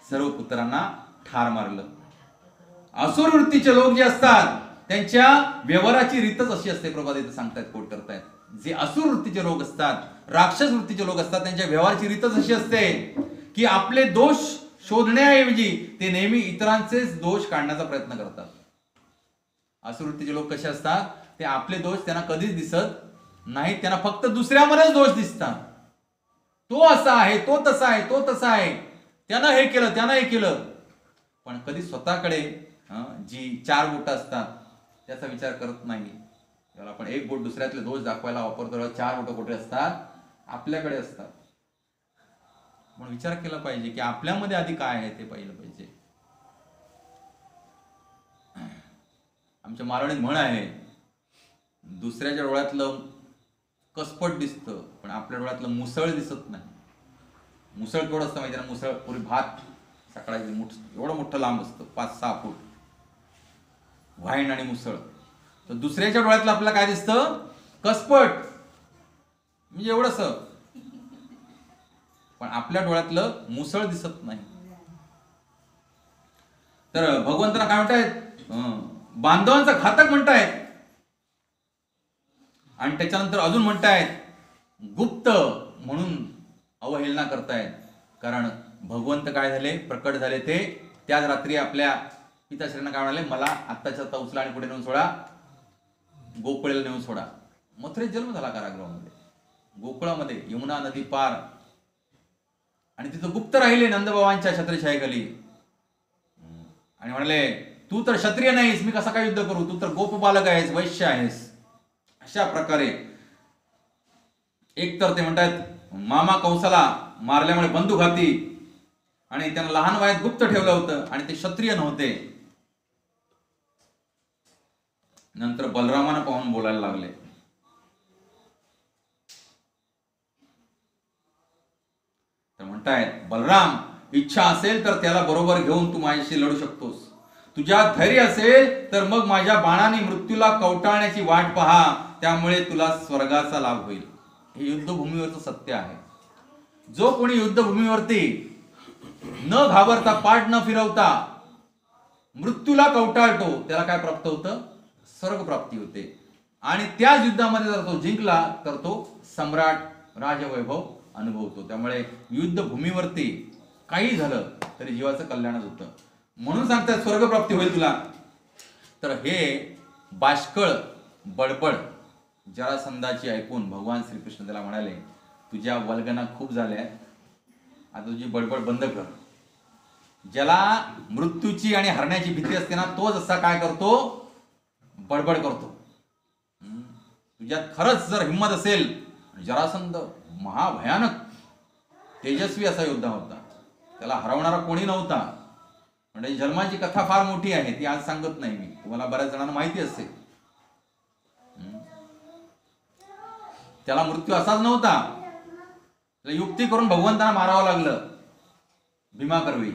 सर्व पुत्रांना ठार मारलं. असुर वृत्तीचे लोक जे असतात त्यांच्या व्यवहाराची रीतच अशी असते. प्रभात इथे सांगतायत, कोट करतायत. जे असुर वृत्तीचे लोक असतात, राक्षस वृत्तीचे लोक असतात, त्यांच्या व्यवहाराची रीतच अशी असते की आपले दोष शोधण्याऐवजी ते नेहमी इतरांचेच दोष काढण्याचा प्रयत्न करतात. असुर वृत्तीचे लोक कसे असतात? ते आपले दोष त्यांना कधीच दिसत नाहीत. त्यांना फक्त दुसऱ्यामध्येच दोष दिसतात. तो असा आहे, तो तसा आहे, तो तसा आहे, त्यानं हे केलं, त्यानं हे केलं. पण कधी स्वतःकडे जी 4 बोट असतात त्याचा विचार करत नाही. त्याला आपण एक बोट दुसऱ्यातले दोष दाखवायला वापरतो. 4 बोट कुठे असतात? आपल्याकडे असतात. म्हणून विचार केला पाहिजे की आपल्यामध्ये आधी काय आहे ते पाहिलं पाहिजे. आमच्या मालवणीत म्हण आहे, दुसऱ्याच्या डोळ्यातलं कसपट दिसतं पण आपल्या डोळ्यातलं मुसळ दिसत नाही. मुसळ केवढं असतं माहिती ना? मुसळ पुरी भात सकाळी एवढं मोठं लांब असतं, 5-6 फूट व्हाईन आणि मुसळ. तर दुसऱ्याच्या डोळ्यातलं आपल्याला काय दिसतं? कसपट म्हणजे एवढंस. पण आपल्या डोळ्यातलं मुसळ दिसत नाही. तर भगवंतांना काय म्हणतायत? बांधवांचा घातक म्हणतायत. आणि त्याच्यानंतर अजून म्हणतायत गुप्त म्हणून अवहेलना करतायत. कारण भगवंत काय झाले? प्रकट झाले. ते त्याच रात्री आपल्या पिताश्रींना काय म्हणाले? मला आत्ताच्या आता उचला आणि पुढे नेऊन सोडा, गोकुळेला नेऊन सोडा. मथुरेत जन्म झाला कारागृहामध्ये, गोकुळामध्ये, यमुना नदी पार. आणि तिथं गुप्त राहिले नंदबाबांच्या छत्रछायेखाली. आणि म्हणाले तू तर क्षत्रिय नाहीस, मी कसा काय युद्ध करू? तू तर गोपबालक आहेस, वैश्य आहेस. अशा प्रकारे एक तर ते म्हणतात मामा कंसाला मारल्यामुळे बंधुघाती आणि त्यांना लहान वयात गुप्त ठेवलं होतं आणि ते क्षत्रिय नव्हते. नंतर बलरामानं पाहून बोलायला लागले. तर म्हणतायत बलराम, इच्छा असेल तर त्याला बरोबर घेऊन तू माझ्याशी लढू शकतोस. तुझ्यात धैर्य असेल तर मग माझ्या बाणाने मृत्यूला कवटाळण्याची वाट पहा, त्यामुळे तुला स्वर्गाचा लाभ होईल. हे युद्धभूमीवरचं सत्य आहे. जो कोणी युद्धभूमीवरती न घाबरता, पाठ न फिरवता मृत्यूला कवटाळतो त्याला काय प्राप्त होतं? स्वर्ग प्राप्ती होते. आणि त्याच युद्धामध्ये जर तो जिंकला तर तो सम्राट राजवैभव अनुभवतो. त्यामुळे युद्धभूमीवरती काही झालं तरी जीवाचं कल्याणच होतं. म्हणून सांगतात स्वर्गप्राप्ती होईल तुला. तर हे बाष्कळ बडबड जरासंधाची ऐकून भगवान श्रीकृष्ण त्याला म्हणाले तुझ्या वल्गना खूप झाल्या, आता तुझी बडबड बंद कर. ज्याला मृत्यूची आणि हरण्याची भीती असते ना तोच असा काय करतो? बडबड करतो. तुझ्यात खरंच जर हिंमत असेल, जरासंध महाभयानक तेजस्वी असा योद्धा होता, त्याला हरवणारा कोणी नव्हता. म्हणजे जन्माची कथा फार मोठी आहे, ती आज सांगत नाही मी, तुम्हाला बऱ्याच जणांना माहिती असेल. त्याला मृत्यू असाच नव्हता, त्याला युक्ती करून भगवंतांना मारावं लागलं भीमा करवी.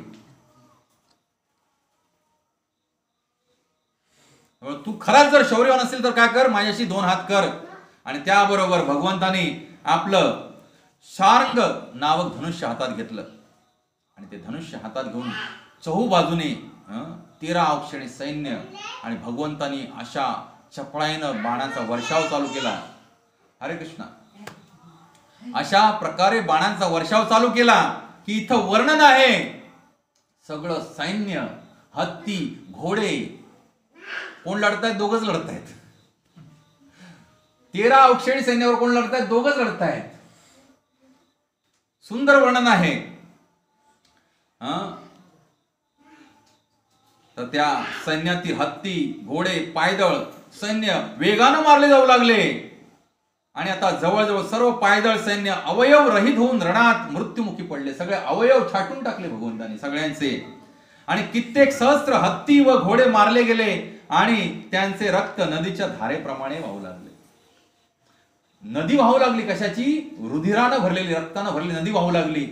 तू खराच जर शौर्यवान असेल तर काय कर, माझ्याशी 2 हात कर. आणि त्याबरोबर भगवंतानी आपलं शार्ंग नावक धनुष्य हातात घेतलं आणि ते धनुष्य हातात घेऊन चहूबाजूने 13 अक्षणी सैन्य आणि भगवंतानी अशा चपळाईनं बाणांचा वर्षाव चालू केला. हरे कृष्णा. अशा प्रकारे बाणांचा वर्षाव चालू केला की इथं वर्णन आहे, सगळं सैन्य, हत्ती, घोडे, कोण लढतायत? दोघच लढतायत. 13 अक्षणी सैन्यावर कोण लढतायत? दोघच लढतायत. सुंदर वर्णन आहे. तर त्या सैन्यातील हत्ती, घोडे, पायदळ सैन्य वेगानं मारले जाऊ लागले आणि आता जवळजवळ सर्व पायदळ सैन्य अवयव रहित होऊन रणात मृत्युमुखी पडले. सगळे अवयव छाटून टाकले भगवंतांनी सगळ्यांचे. आणि कित्येक सहस्त्र हत्ती व घोडे मारले गेले आणि त्यांचे रक्त नदीच्या धारेप्रमाणे वाहू लागले. नदी वाहू लागली. कशाची? रुधिरानं भरलेली, रक्तानं भरलेली नदी वाहू लागली.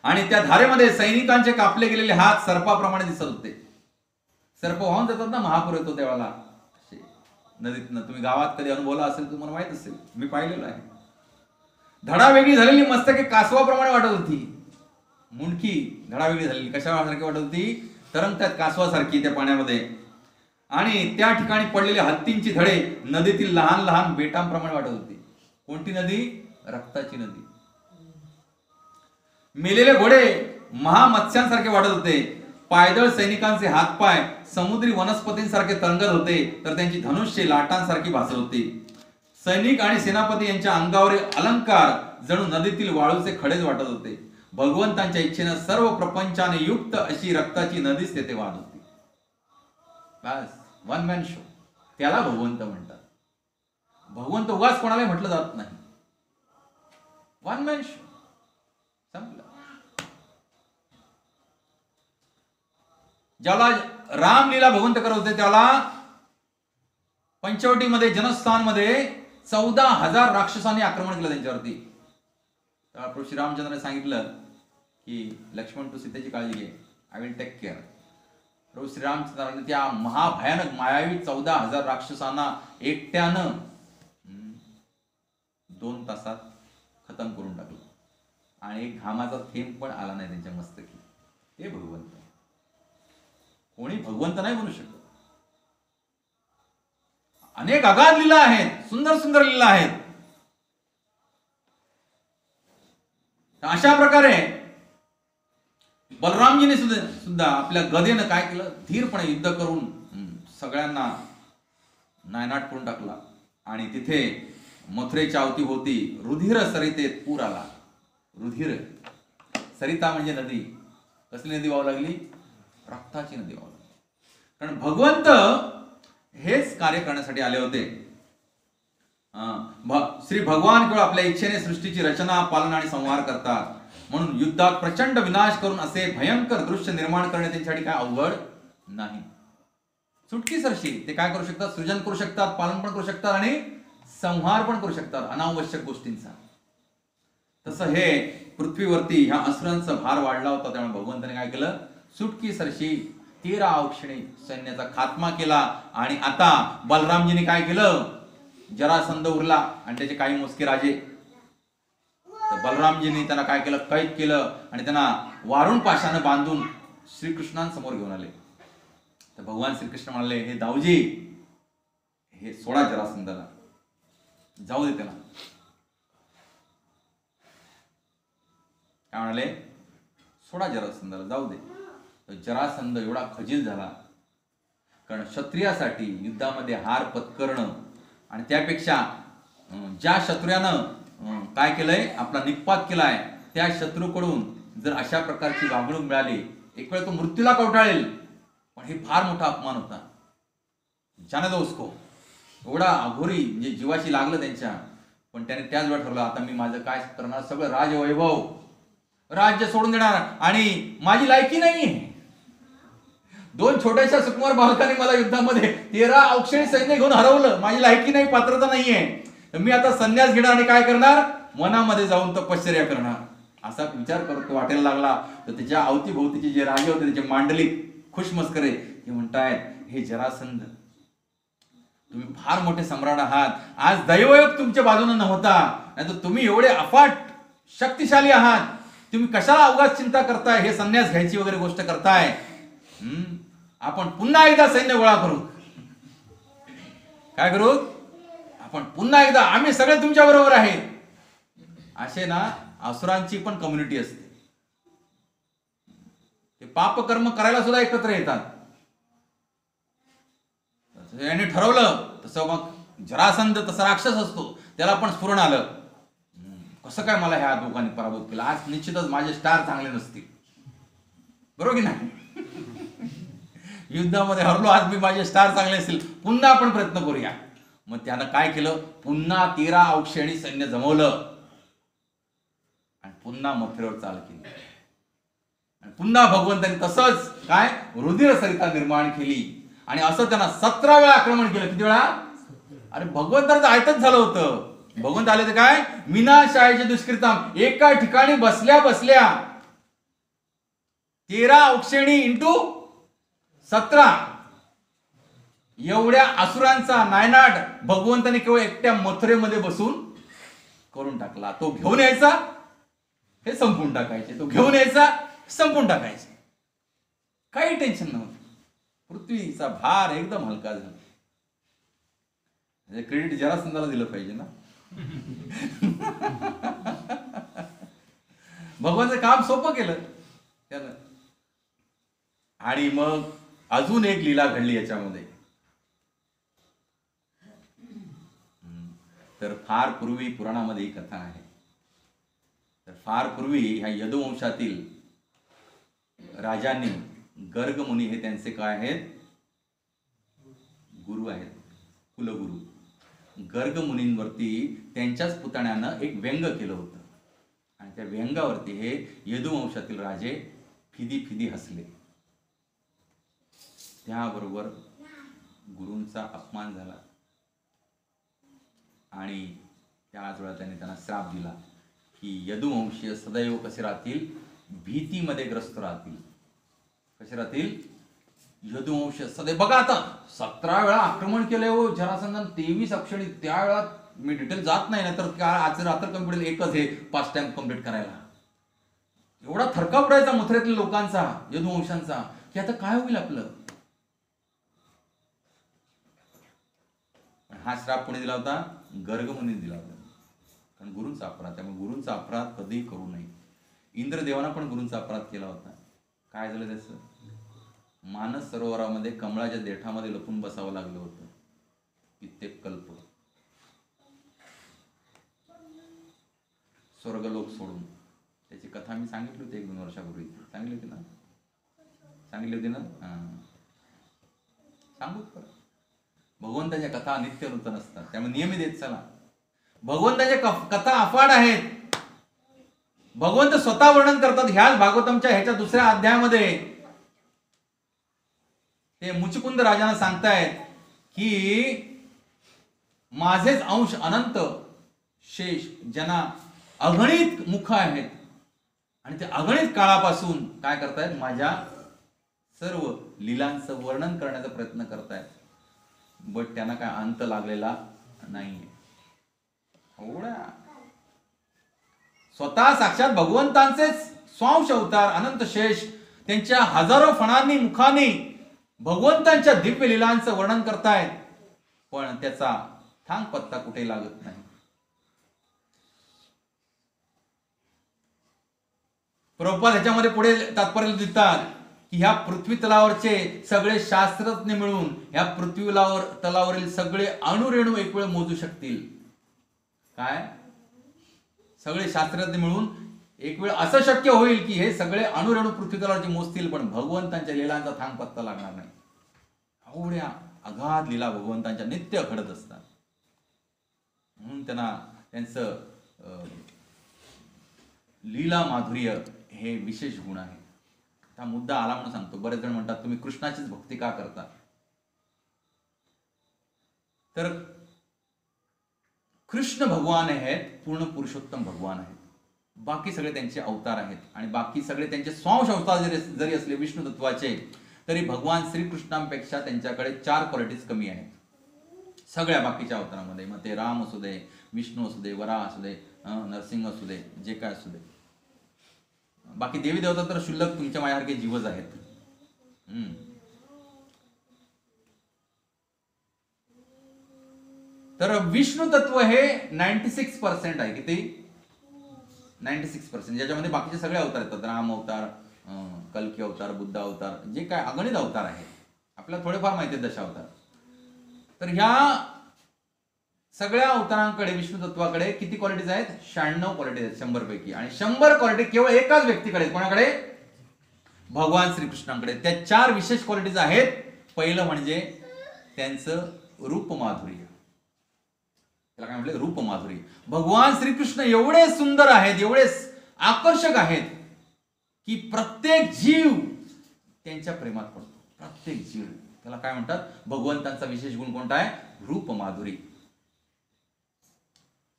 आणि त्या धारेमध्ये सैनिकांचे कापले गेलेले हात सर्पाप्रमाणे दिसत होते. सर्प वाहून जातात ना, महापूर येतो त्यावेळेला नदीतनं. तुम्ही गावात कधी अनुभवला असेल, तुम्हाला माहित असेल, मी पाहिलेलं आहे. धडा वेगळी झालेली मस्तके कासवाप्रमाणे वाटत होती. मुंडकी धडा वेगळी झालेली कशासारखी वाटत होती? तरंगत्यात कासवासारखी त्या पाण्यामध्ये. आणि त्या ठिकाणी पडलेले हत्तींची धडे नदीतील लहान लहान बेटांप्रमाणे वाटत होती. कोणती नदी? रक्ताची नदी. मेलेले घोडे महामत्स्यांसारखे वाटत होते. पायदळ सैनिकांचे हातपाय समुद्री वनस्पतींसारखे तरंगत होते, तर त्यांची धनुष्ये लाटांसारखी भासत होती. सैनिक आणि सेनापती यांच्या अंगावरील अलंकार जणू नदीतील वाळूचे खडेच वाटत होते. भगवंतांच्या इच्छेनं सर्व प्रपंचाने युक्त अशी रक्ताची नदीच तेथे वाहत होती. बस, वन मॅन शो. त्याला भगवंत म्हणतात. भगवंत उगाच कोणाला म्हटलं जात नाही. वन मॅन शो संपलं. ज्याला रामलीला भगवंत करत होते त्याला पंचवटीमध्ये, जनस्थानमध्ये 14,000 राक्षसांनी आक्रमण केलं त्यांच्यावरती. तेव्हा प्रभू श्रीरामचंद्राने सांगितलं की लक्ष्मण तू सीतेची काळजी घे, आय विल टेक केअर. प्रभू श्रीरामचंद्राने त्या महाभयानक मायावी 14,000 राक्षसांना एकट्यानं 2 तासात खतम करून टाकलं आणि एक घामाचा थेंब पण आला नाही त्यांच्या मस्तकी. हे भगवंत. कोणी भगवंत नाही बनू शकत. अनेक अगाध लीला आहेत, सुंदर सुंदर लीला आहेत. अशा प्रकारे बलरामजीने सुद्धा आपल्या गदेनं काय केलं? धीरपणे युद्ध करून सगळ्यांना नायनाट करून टाकला. आणि तिथे मथुरेच्या अवतीभोवती रुधिर सरितेत पूर आला. रुधिर सरिता म्हणजे नदी. कसली नदी वाहू लागली? रक्ताची नदी वाहू लागली. कारण भगवंत हेच कार्य करण्यासाठी आले होते. श्री भगवान केवळ आपल्या इच्छेने सृष्टीची रचना, पालन आणि संहार करतात. म्हणून युद्धात प्रचंड विनाश करून असे भयंकर दृश्य निर्माण करणे त्यांच्यासाठी काय अवघड नाही. चुटकीसरशी ते काय करू शकतात? सृजन करू शकतात, पालन पण करू शकतात आणि संहार पण करू शकतात अनावश्यक गोष्टींचा. तसं हे पृथ्वीवरती ह्या असुरांचा भार वाढला होता. त्यामुळे भगवंताने काय केलं? चुटकीसरशी 13 अक्षणी सैन्याचा खात्मा केला. आणि आता बलरामजीने काय केलं? जरासंध उरला आणि त्याचे काही मोजके राजे. तर बलरामजीने त्यांना काय केलं? कैद केलं आणि त्यांना वारुण पाशानं बांधून श्रीकृष्णांसमोर घेऊन आले. तर भगवान श्रीकृष्ण म्हणाले, हे दाऊजी, हे सोडा जरासंधाला, जाऊ दे त्याला. काय म्हणाले? सोडा जरासंधाला, जाऊ दे. जरासंध एवढा खजील झाला, कारण क्षत्रियासाठी युद्धामध्ये हार पत्करणं आणि त्यापेक्षा ज्या शत्रुयानं काय केलंय? आपला निपात केलाय, त्या शत्रूकडून जर अशा प्रकारची वागणूक मिळाली, एक वेळ तो मृत्यूला कवटाळेल. पण हे फार मोठा अपमान होता. जाने दो उसको. एवढा अघोरी म्हणजे जीवाशी लागलं त्यांच्या. पण त्याने त्याच वेळा ठरवलं, आता मी माझं काय करणार? सगळं राजवैभव, राज्य सोडून देणार. आणि माझी लायकी नाहीये. 2 छोट्याशा सुकुमार बालकांनी मला युद्धामध्ये 13 अक्षणी सैन्य घेऊन हरवलं. माझी लायकी नाही, पात्रता नाहीये. मी आता संन्यास घेणार आणि काय करणार? वनामध्ये जाऊन तपश्चर्या करणार. असा विचार करतो वाटायला लागला. तर त्याच्या अवतीभोवतीचे जे राजे होते, त्याचे मांडलिक खुशमस्करे. ते म्हणतायत, हे जरासंध, तुम्ही फार मोठे सम्राट आहात, आज दैवयोग तुमच्या बाजूने नव्हता, नाही तर तुम्ही एवढे अफाट शक्तिशाली आहात, तुम्ही कशाला अवघात चिंता करताय, हे संन्यास घ्यायची वगैरे गोष्ट करताय. आपण पुन्हा एकदा सैन्य गोळा करू. काय करू? आपण पुन्हा एकदा, आम्ही सगळे तुमच्या बरोबर आहे. असे ना असुरांची पण कम्युनिटी असते. ते पाप कर्म करायला सुद्धा एकत्र येतात. याने ठरवलं तसं, मग जरासंध तसा राक्षस असतो, त्याला पण स्फुरण आलं, कसं काय मला ह्या दोघांनी पराभूत केला, आज निश्चितच माझे स्टार चांगले नसतील, बरोबर की नाही. युद्धामध्ये हरलो, आज मी माझे स्टार चांगले असतील, पुन्हा आपण प्रयत्न करूया. मग त्यानं काय केलं, पुन्हा 13 औक्षणी सैन्य जमवलं आणि पुन्हा मथुरेवर चाल केली. आणि पुन्हा भगवंतांनी तसंच काय रुधिर सरिता निर्माण केली आणि असं त्यांना 17 वेळा आक्रमण केलं. किती वेळा? अरे भगवंताचं आयतच झालं होतं. भगवंत आले तर काय, विनाशायचे दुष्कृतम, एका ठिकाणी बसल्या बसल्या 13 औक्षणी इंटू 17 एवढ्या असुरांचा नायनाट भगवंताने केवळ एकट्या मथुरेमध्ये बसून करून टाकला. तो घेऊन यायचा, हे संपून टाकायचे, तो घेऊन यायचा, संपून टाकायचे, काही टेन्शन नव्हतं. पृथ्वीचा भार एकदम हलका झाला. क्रेडिट जरासंधाला दिलं पाहिजे ना. भगवानचं काम सोपं केलं त्यानं. आणि मग अजून एक लीला घडली याच्यामध्ये. तर फार पूर्वी पुराणामध्ये ही कथा आहे. तर फार पूर्वी ह्या यदुवंशातील राजांनी, गर्ग मुनी हे त्यांचे काय आहेत, गुरु आहेत, कुलगुरु. गर्ग मुनींवरती त्यांच्याच पुतण्यानं एक व्यंग केलं होतं आणि त्या व्यंगावरती हे यदुवंशातील राजे फिदी फिदी हसले. त्याबरोबर गुरूंचा अपमान झाला आणि त्याच वेळा त्यांना श्राप दिला की यदुवंशीय सदैव कसे राहतील, भीतीमध्ये ग्रस्त राहतील. कसे राहतील? यदुवंश सदैव. बघा आता 17 वेळा आक्रमण केलंय हो जरासंधानं, 23 अक्षणी. त्या वेळा मी डिटेल जात नाही, तर आज रात्र कमी पडेल एकच हे 5 टाइम कम्प्लीट करायला. एवढा थरका पडायचा मथुरेतल्या लोकांचा, यदुवंशांचा, की आता काय होईल आपलं. हा श्राप कोणी दिला होता? गर्ग मुनीने दिला होता. कारण गुरूंचा अपराध, त्यामुळे गुरूंचा अपराध कधीही करू नये. इंद्रदेवाना पण गुरूंचा अपराध केला होता. काय झालं त्याचं? मानस सरोवरामध्ये कमळाच्या देठामध्ये लपून बसावं लागलं होतं कित्येक कल्प, स्वर्गलोक सोडून. त्याची कथा मी सांगितली होती 1-2 वर्षापूर्वी. सांगितली होती ना? सांगू परत. भगवंताच्या कथा नित्य नूतन असतात, त्यामुळे नियमित येत चला. भगवंताच्या कथा अफाट आहेत. भगवंत स्वतः वर्णन करतात ह्याच भागवतमच्या ह्याच्या 2ऱ्या अध्यायामध्ये. ते मुचकुंद राजांना सांगतायत की माझेच अंश अनंत शेष, ज्यांना अगणित मुख आहेत आणि ते अगणित काळापासून काय करतायत, माझ्या सर्व लीलांचं वर्णन करण्याचा प्रयत्न करतायत, बट त्यांना काय अंत लागलेला नाहीये. एवढ्या स्वतः साक्षात भगवंतांचेच स्वांश अवतार अनंत शेष त्यांच्या हजारो फणांनी मुखांनी भगवंतांच्या दिव्य लीलांचं वर्णन करतायत, पण त्याचा थांग पत्ता कुठे लागत नाही. प्रभुपाद ह्याच्यामध्ये पुढे तात्पर्य देतात की ह्या पृथ्वी तलावरचे सगळे शास्त्रज्ञ मिळून ह्या पृथ्वी तलावरील सगळे अणुरेणू एक वेळ मोजू शकतील. काय? सगळे शास्त्रज्ञ मिळून एक वेळ असं शक्य होईल की हे सगळे अणुरेणू पृथ्वी तलावरचे मोजतील, पण भगवंतांच्या लीलांचा थांग पत्ता लागणार नाही. एवढ्या अगाध लीला भगवंतांच्या नित्य घडत असतात. म्हणून त्यांचं लीला माधुर्य हे विशेष गुण आहे. हा मुद्दा आला म्हणून सांगतो. बरेच जण म्हणतात तुम्ही कृष्णाचीच भक्ती का करता? तर कृष्ण भगवान आहेत, पूर्ण पुरुषोत्तम भगवान आहेत. बाकी सगळे त्यांचे अवतार आहेत आणि बाकी सगळे त्यांचे स्वांश अवतार जरी असले विष्णू तत्वाचे, तरी भगवान श्रीकृष्णांपेक्षा त्यांच्याकडे 4 क्वालिटीज कमी आहेत सगळ्या बाकीच्या अवतारामध्ये. मग ते राम असू दे, विष्णू असू दे, वराह असू दे, नरसिंह असू दे, जे काय असू दे. बाकी देवी देवता तर शुल्लक तुमच्या माझ्यासारखे जीवच आहेत. तर विष्णू तत्व हे 96% आहे. किती? 96%. ज्याच्यामध्ये बाकीचे सगळे अवतार येतात. राम अवतार, कल्की अवतार, बुद्ध अवतार, जे काय अगणित अवतार आहेत. आपल्याला थोडेफार माहिती आहेत दशावतार. तर ह्या सगळ्या अवतारांकडे, विष्णू तत्वाकडे किती क्वालिटीज आहेत? 96 क्वालिटीज आहेत 100 पैकी. आणि 100 क्वालिटी केवळ एकाच व्यक्तीकडे. कोणाकडे? भगवान श्रीकृष्णांकडे. त्या 4 विशेष क्वालिटीज आहेत. पहिलं म्हणजे त्यांचं रूपमाधुर्य. त्याला काय म्हटलं? रूपमाधुर्य. भगवान श्रीकृष्ण एवढे सुंदर आहेत, एवढे आकर्षक आहेत की प्रत्येक जीव त्यांच्या प्रेमात पडतो. प्रत्येक जीव. त्याला काय म्हणतात? भगवंतांचा विशेष गुण कोणता आहे? रूपमाधुरी.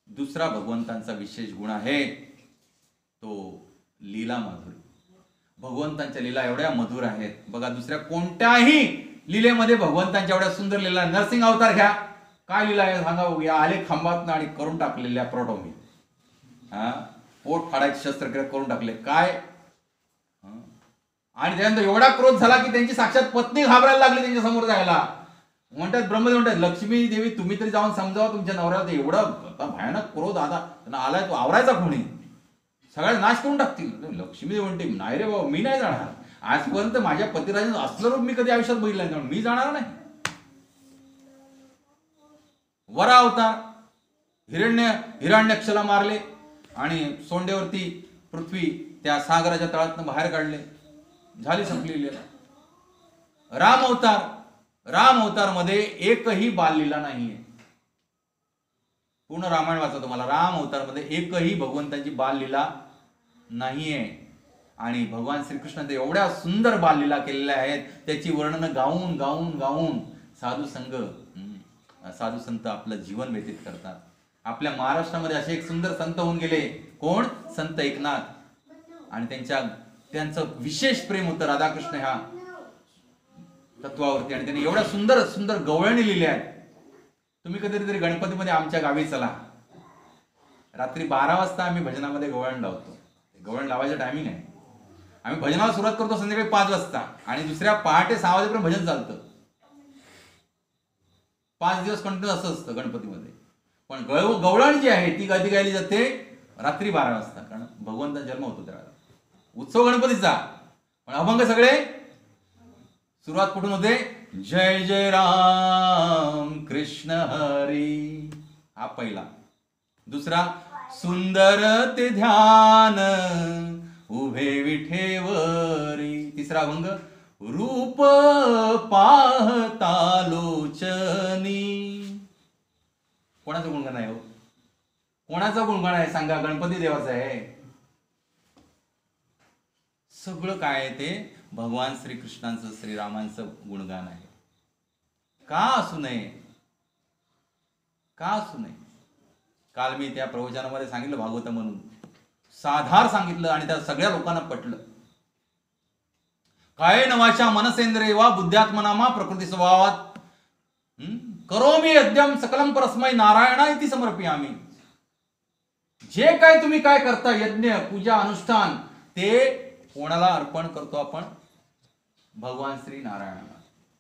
दुसरा भगवंतांचा विशेष गुण आहे तो लीला माधुरी. भगवंतांच्या लीला एवढ्या मधुर आहेत. बघा दुसऱ्या कोणत्याही लीलेमध्ये भगवंतांच्या एवढ्या सुंदर लीला. नरसिंह अवतार घ्या, काय लीला आहे सांगा बघूया. आले खांबात आणि करून टाकलेल्या प्रोटोमी, पोट फाडायची शस्त्रक्रिया करून टाकले काय. आणि त्यानंतर एवढा क्रोध झाला की त्यांची साक्षात पत्नी घाबरायला लागली त्यांच्या समोर जायला. म्हणतात ब्रह्मदेव म्हणतात, लक्ष्मी देवी तुम्ही तरी जाऊन समजावा तुमच्या नवऱ्याला. एवढा भयानक क्रोध आता त्यांना आलाय, तो आवरायचा कोणी? सगळ्या नाश करून टाकतील. लक्ष्मी देवी म्हणते, नाही रे बाबा, मी नाही जाणार. आजपर्यंत माझ्या पतिराजाचं असलं रूप मी कधी आयुष्यात बघितलं नाही, मी जाणार नाही. वरा अवतार, हिरण्याक्षला मारले आणि सोंडेवरती पृथ्वी त्या सागराच्या तळातनं बाहेर काढले. झाली संपलेली. राम अवतार मध्ये एकही बाललीला नाहीये. पूर्ण रामायण वाचा तुम्हाला. राम अवतार मध्ये एकही भगवंतांची बाललीला नाहीये. आणि भगवान श्रीकृष्णाने एवढ्या सुंदर बाललीला केलेल्या आहेत, त्याची वर्णन गाऊन गाऊन गाऊन साधू संत आपलं जीवन व्यतीत करतात. आपल्या महाराष्ट्रामध्ये असे एक सुंदर संत होऊन गेले. कोण? संत एकनाथ. आणि त्यांचं विशेष प्रेम होतं राधाकृष्ण ह्या तत्वावरती. आणि त्यांनी एवढ्या सुंदर सुंदर गवळणी लिहिल्या आहेत. तुम्ही कधीतरी गणपतीमध्ये आमच्या गावी चला. रात्री 12 वाजता आम्ही भजनामध्ये गवळण लावतो. गवळण लावायचं टायमिंग आहे. आम्ही भजनाला सुरुवात करतो संध्याकाळी 5 वाजता आणि दुसऱ्या पहाटे 6 वाजेपर्यंत भजन चालतं. 5 दिवस कंटिन्यू असं असतं गणपतीमध्ये. पण गवळण जी आहे ती कधी गायली जाते? रात्री 12 वाजता. कारण भगवंताचा जन्म होतो त्यावेळेला. उत्सव गणपतीचा. पण अभंग सगळे सुरुवात कुठून होते? जय जय राम कृष्ण हरी, हा पहिला. दुसरा, सुंदर ते ध्यान उभे विठेवरी. तिसरा अभंग, रूप पाहता लोचनी. कोणाचं गुणगाण आहे हो? कोणाचं गुणगाण आहे सांगा? गणपती देवाचं आहे. सगळं काय आहे ते भगवान श्रीकृष्णांचं, श्रीरामांचं गुणगान आहे. का असू नये? का असू नये? काल मी त्या प्रवचनामध्ये सांगितलं भागवत म्हणून साधार सांगितलं आणि त्या सगळ्या लोकांना पटलं. काय नवाच्या मनसेंद्रिय वा बुद्ध्यात्मनामा प्रकृती स्वभावात करोमी यज्ञम सकलम परस्मै नारायणा इति समर्पयामि. जे काय तुम्ही काय करता, यज्ञ, पूजा, अनुष्ठान, ते कोणाला अर्पण करतो आपण? भगवान श्री नारायणाला.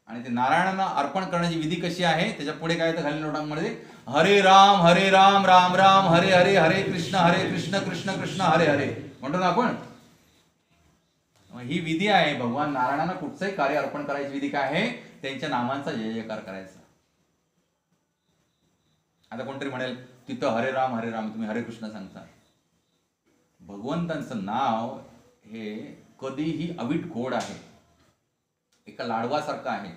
आणि ते नारायणांना अर्पण करण्याची विधी कशी आहे? त्याच्या पुढे काय येतं खालील नोटांमध्ये? हरे राम राम राम हरे हरे, हरे कृष्ण कृष्ण कृष्ण हरे हरे म्हणतो ना आपण. ही विधी आहे. भगवान नारायणांना कुठचंही कार्य अर्पण करायची विधी काय आहे? त्यांच्या नामांचा जय जयकार करायचा. आता कोणतरी म्हणेल तिथं हरे राम तुम्ही हरे कृष्ण सांगता. भगवंतांचं नाव हे कधीही अवीट गोड आहे. एका लाडवासारखं आहे.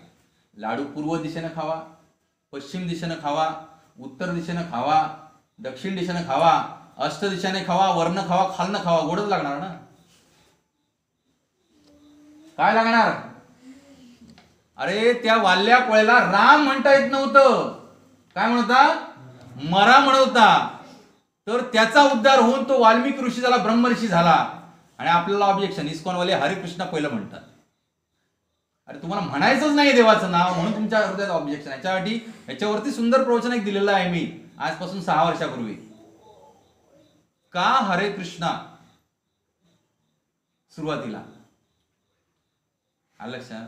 लाडू पूर्व दिशेनं खावा, पश्चिम दिशेनं खावा, उत्तर दिशेनं खावा, दक्षिण दिशेनं खावा, अष्ट दिशेने खावा, वर्ण खावा, खालनं खावा, गोडच लागणार ना. काय लागणार? अरे त्या वाल्या कोळ्याला राम म्हणता येत नव्हतं. काय म्हणता? मरा म्हणवता. तर त्याचा उद्धार होऊन तो वाल्मिकी ऋषी झाला, ब्रह्मऋषी झाला. आणि आपल्याला ऑब्जेक्शन, इस्कॉनवाले हरे कृष्ण पहिलं म्हणतात. अरे तुम्हाला म्हणायचंच नाही देवाचं नाव म्हणून तुमच्या हृदयात ऑब्जेक्शन. याच्यावरती सुंदर प्रवचन एक दिलेलं आहे मी आजपासून 6 वर्षापूर्वी. का हरे कृष्णा सुरुवातीला आलं लक्षात?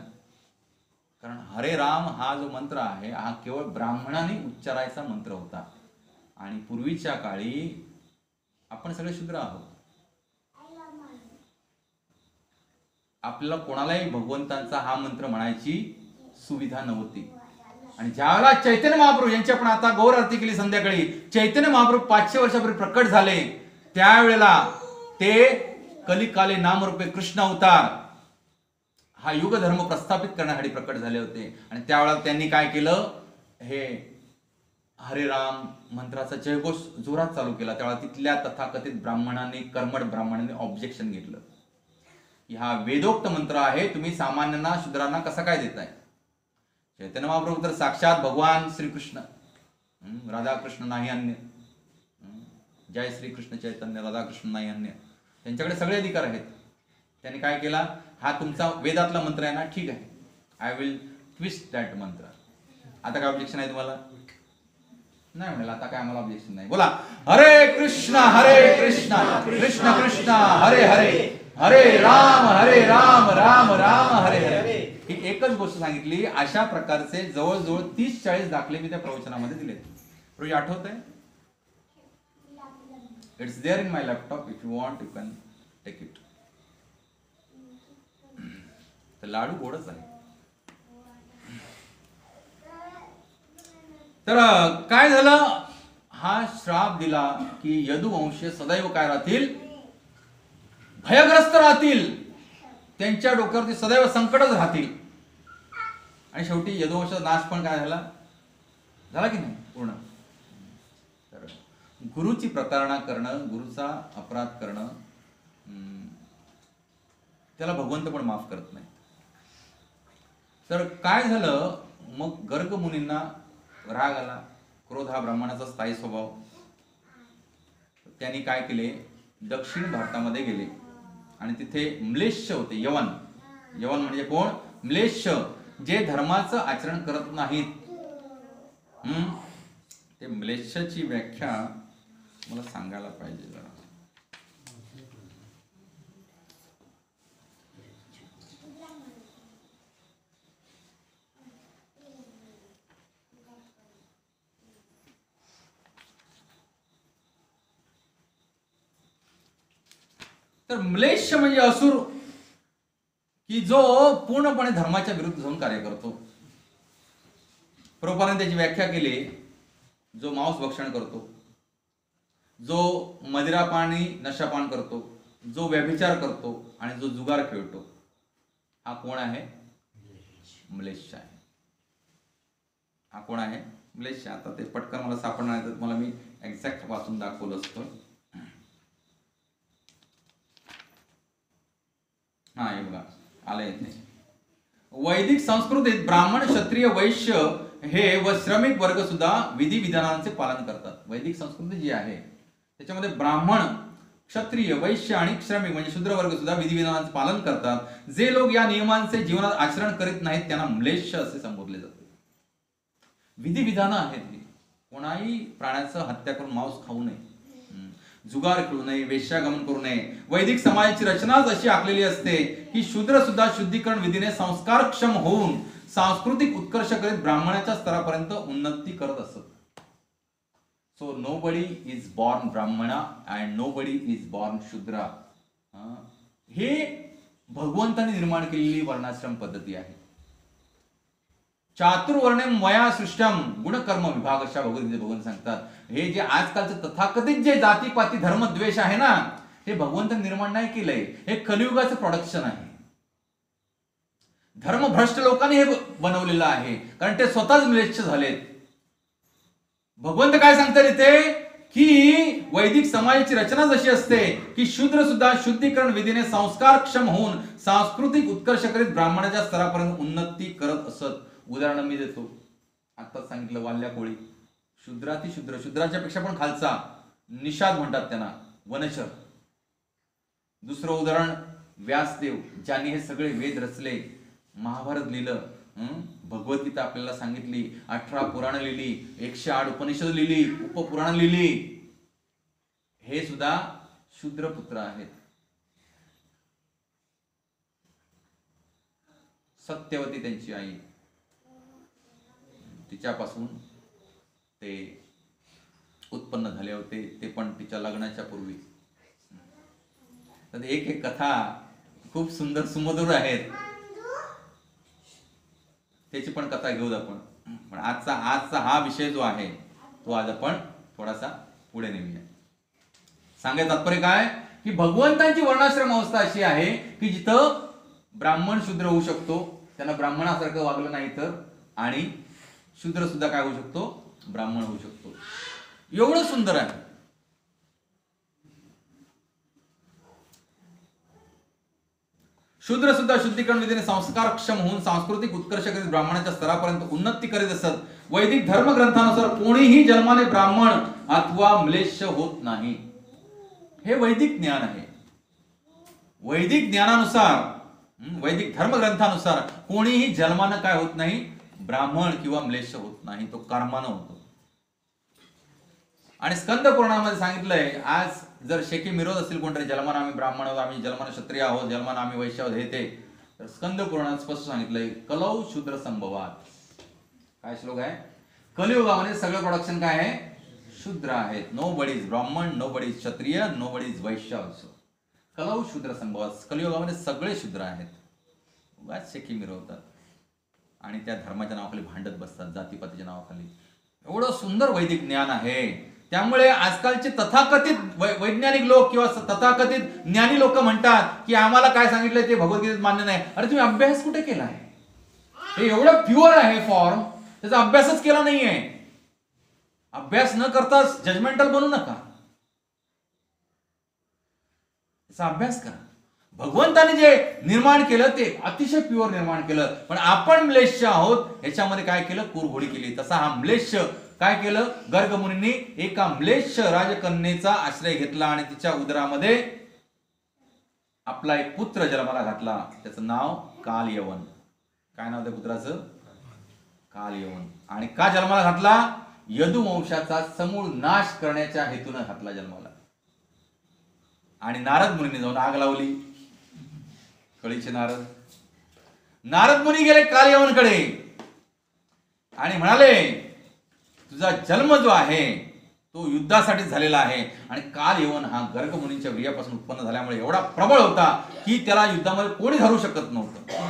कारण हरे राम हा जो मंत्र आहे हा केवळ ब्राह्मणाने उच्चारायचा मंत्र होता. आणि पूर्वीच्या काळी आपण सगळे शूद्र आहोत. आपल्याला कोणालाही भगवंतांचा हा मंत्र म्हणायची सुविधा नव्हती. आणि ज्यावेळेला चैतन्य महाप्रभू यांची आपण आता गौर आरती केली संध्याकाळी, चैतन्य महाप्रभू 500 वर्षापूर्वी प्रकट झाले, त्यावेळेला ते कलिकाले नामरूपे कृष्ण अवतार हा युग धर्म प्रस्थापित करण्यासाठी प्रकट झाले होते. आणि त्यावेळेला त्यांनी काय केलं, हे हरे राम मंत्राचा जयघोष जोरात चालू केला. त्यावेळेला तिथल्या तथाकथित ब्राह्मणांनी, कर्मठ ब्राह्मणांनी ऑब्जेक्शन घेतलं. हा वेदोक्त मंत्र आहे, तुम्ही सामान्यांना शूद्रांना कसा काय देताय? चैतन्य महाप्रभू तर साक्षात भगवान श्रीकृष्ण, राधाकृष्ण नाही अन्य. जय श्रीकृष्ण चैतन्य, राधाकृष्ण नाही अन्य, त्यांच्याकडे सगळे अधिकार आहेत. त्यांनी काय केला, हा तुमचा वेदातला मंत्र आहे ना, ठीक आहे, आय विल ट्विस्ट दॅट मंत्र. आता काय ऑब्जेक्शन आहे तुम्हाला? नाही म्हणाला, आता काय आम्हाला ऑब्जेक्शन नाही. बोला हरे कृष्ण कृष्ण कृष्ण हरे हरे, हरे राम राम राम हरे हरे. ही एकच गोष्ट सांगितली. अशा प्रकारचे जवळजवळ 30-40 दाखले मी त्या प्रवचनामध्ये दिले. रोज आठवत आहे? It's there in my laptop, if you want you can take it. तर लाडू गोडच आहे. तर काय झालं, हा श्राप दिला की यदुवंश सदैव काय राहतील, भयग्रस्त राहतील, त्यांच्या डोक्यावरती सदैव संकटच राहतील. आणि शेवटी यदुवंशाचा नाश पण काय झाला की नाही पूर्ण. तर गुरुची प्रतारणा करणं, गुरुचा अपराध करणं, त्याला भगवंत पण माफ करत नाही. तर काय झालं मग, गर्ग मुनींना राग आला, क्रोध हा ब्राह्मणाचा स्थायी स्वभाव. त्यांनी काय केले, दक्षिण भारतामध्ये गेले आणि तिथे म्लेच्छ होते, यवन. यवन म्हणजे कोण? म्लेच्छ, जे धर्माचं आचरण करत नाहीत. ते म्लेच्छची व्याख्या मला सांगायला पाहिजे जरा. तर म्लेच्छ म्हणजे असुर, की जो पूर्णपणे धर्माच्या विरुद्ध जाऊन कार्य करतो. प्रभुपादांनी त्याची व्याख्या केली, जो मांस भक्षण करतो, जो मदिरापान आणि नशापान करतो, जो व्यभिचार करतो आणि जो जुगार खेळतो, हा कोण आहे? म्लेच्छ आहे. हा कोण आहे? म्लेच्छ. आता ते पटकन मला सापडणार नाही, तर मला मी एक्झॅक्ट वाचून दाखवलं असतं. हा हे बघा आलंय इथे. वैदिक संस्कृतीत ब्राह्मण, क्षत्रिय, वैश्य हे व श्रमिक वर्ग सुद्धा विधी विधानांचे पालन करतात. वैदिक संस्कृती जी आहे त्याच्यामध्ये ब्राह्मण, क्षत्रिय, वैश्य आणि श्रमिक म्हणजे शूद्र वर्ग सुद्धा विधी विधानांचे पालन करतात. जे लोक या नियमांचे जीवनात आचरण करीत नाहीत त्यांना म्लेच्छ असे संबोधले जाते. विधी विधानं आहेत ही. कोणाही प्राण्याचं हत्या करून मांस खाऊ नये, जुगार खेळू नये, वेश्यागमन करू नये. वैदिक समाजाची रचनाच अशी आखलेली असते की शूद्र सुद्धा शुद्धीकरण विधीने संस्कारक्षम होऊन सांस्कृतिक उत्कर्ष करीत ब्राह्मणाच्या स्तरापर्यंत उन्नती करत असत. सो नोबडी इज बॉर्न ब्राह्मणा अँड नोबडी इज बॉर्न शूद्रा. हे भगवंताने निर्माण केलेली वर्णाश्रम पद्धती आहे. चातुर्वर्ण्यम मया सृष्टम गुणकर्म विभाग अशा भगवद्गीतेत भगवंत सांगतात. हे जे आजकालचं तथाकथित जे जातीपाती धर्मद्वेष आहे ना, हे भगवंताने निर्माण नाही केलंय, हे कलियुगाचं प्रोडक्शन आहे. धर्मभ्रष्ट लोकांनी हे बनवलेलं आहे, कारण ते स्वतःच म्लेच्छ झालेत. भगवंत काय सांगतात इथे की वैदिक समाजाची रचना जशी असते की शूद्र सुद्धा शुद्धीकरण विधीने संस्कारक्षम होऊन सांस्कृतिक उत्कर्ष करीत ब्राह्मणाच्या स्तरापर्यंत उन्नती करत असत. उदाहरण मी देतो. आत्ताच सांगितलं वाल्या कोळी, शूद्राती शूद्र, शूद्राच्या पेक्षा पण खालचा, निषाद म्हणतात त्यांना, वनचर. दुसरं उदाहरण व्यासदेव, ज्यांनी हे सगळे वेद रचले. महाभारत लिहिलं, भगवद्गीता आपल्याला सांगितली, 18 पुराण लिहिली, 108 उपनिषद लिहिली, उपपुराण लिहिली. हे सुद्धा शूद्रपुत्र आहेत. सत्यवती त्यांची आई, तिच्यापासून ते उत्पन्न झाले होते, ते पण तिच्या लग्नाच्या पूर्वी. तर एक एक कथा खूप सुंदर सुमधुर आहेत, त्याची पण कथा घेऊ आपण. पण आजचा हा विषय जो आहे तो आज आपण थोडासा पुढे नेऊया. सांगायचं तात्पर्य काय की भगवंतांची वर्णाश्रम अवस्था अशी आहे की जिथं ब्राह्मण शूद्र होऊ शकतो, त्यांना ब्राह्मणासारखं वागलं नाही तर, आणि शूद्र सुद्धा काय होऊ शकतो, ब्राह्मण होऊ शकतो. एवढं सुंदर आहे. शूद्र सुद्धा शुद्धीकरण विधीने संस्कारक्षम होऊन सांस्कृतिक उत्कर्ष करीत ब्राह्मणाच्या स्तरापर्यंत उन्नती करीत असत. वैदिक धर्मग्रंथानुसार कोणीही जन्माने ब्राह्मण अथवा म्लेच्छ होत नाही. हे वैदिक ज्ञान आहे. वैदिक ज्ञानानुसार, वैदिक धर्मग्रंथानुसार कोणीही जन्मानं काय होत नाही, ब्राह्मण किंवा म्लेच्छ होत नाही, तो कर्मानं होतो. आणि स्कंद पुराणामध्ये सांगितलंय, आज जर शेकी मिरवत असेल कोणतरी, जन्मानं आम्ही ब्राह्मण आहोत, आम्ही जन्मानं क्षत्रिय आहोत, जन्मानं आम्ही वैश्य आहोत, हे ते, तर स्कंद पुराणात स्पष्ट सांगितलंय, कलौ शूद्र संभवात. काय श्लोक आहे? कलियुगामध्ये सगळं प्रोडक्शन काय आहे, शूद्र आहेत. Nobody is Brahmin, nobody is Kshatriya, nobody is Vaishya also. कलौ शूद्र संभवात, कलियुगामध्ये सगळे शूद्र आहेत. उगाच शेकी मिरवतात आणि त्या धर्माच्या नावाखाली भांडत बसतात, जातीपातीच्या नावाखाली. एवढं सुंदर वैदिक ज्ञान आहे. त्यामुळे आजकालचे तथाकथित वैज्ञानिक लोक किंवा तथाकथित ज्ञानी लोक म्हणतात की आम्हाला काय सांगितलंय ते भगवद्गीतेत मान्य नाही. अरे तुम्ही अभ्यास कुठे केलाय? हे एवढं प्युअर आहे फॉर्म, त्याचा अभ्यासच केला नाहीये. अभ्यास न करता जजमेंटल बनू नका, त्याचा अभ्यास करा. भगवंताने जे निर्माण केलं ते अतिशय प्युअर निर्माण केलं, पण आपण म्लेच्छ आहोत, ह्याच्यामध्ये काय केलं, कुरघोडी केली. तसा हा म्लेच्छ काय केलं, गर्ग मुनींनी एका म्लेच्छ राजकन्येचा आश्रय घेतला आणि तिच्या उदरामध्ये आपला एक पुत्र जन्माला घातला. त्याचं नाव कालयवन. काय नाव त्या पुत्राचं? कालयवन. आणि का जन्माला घातला? यदुवंशाचा समूळ नाश करण्याच्या हेतून घातला जन्माला. आणि नारद मुनीने जाऊन आग लावली. कळीचे नारद मुनी गेले कालयवनकडे आणि म्हणाले, तुझा जन्म जो आहे तो युद्धासाठी झालेला आहे. आणि कालयवन हा गर्ग मुनींच्या वीर्यापासून उत्पन्न झाल्यामुळे एवढा प्रबळ होता की त्याला युद्धामध्ये कोणी धरू शकत नव्हतं.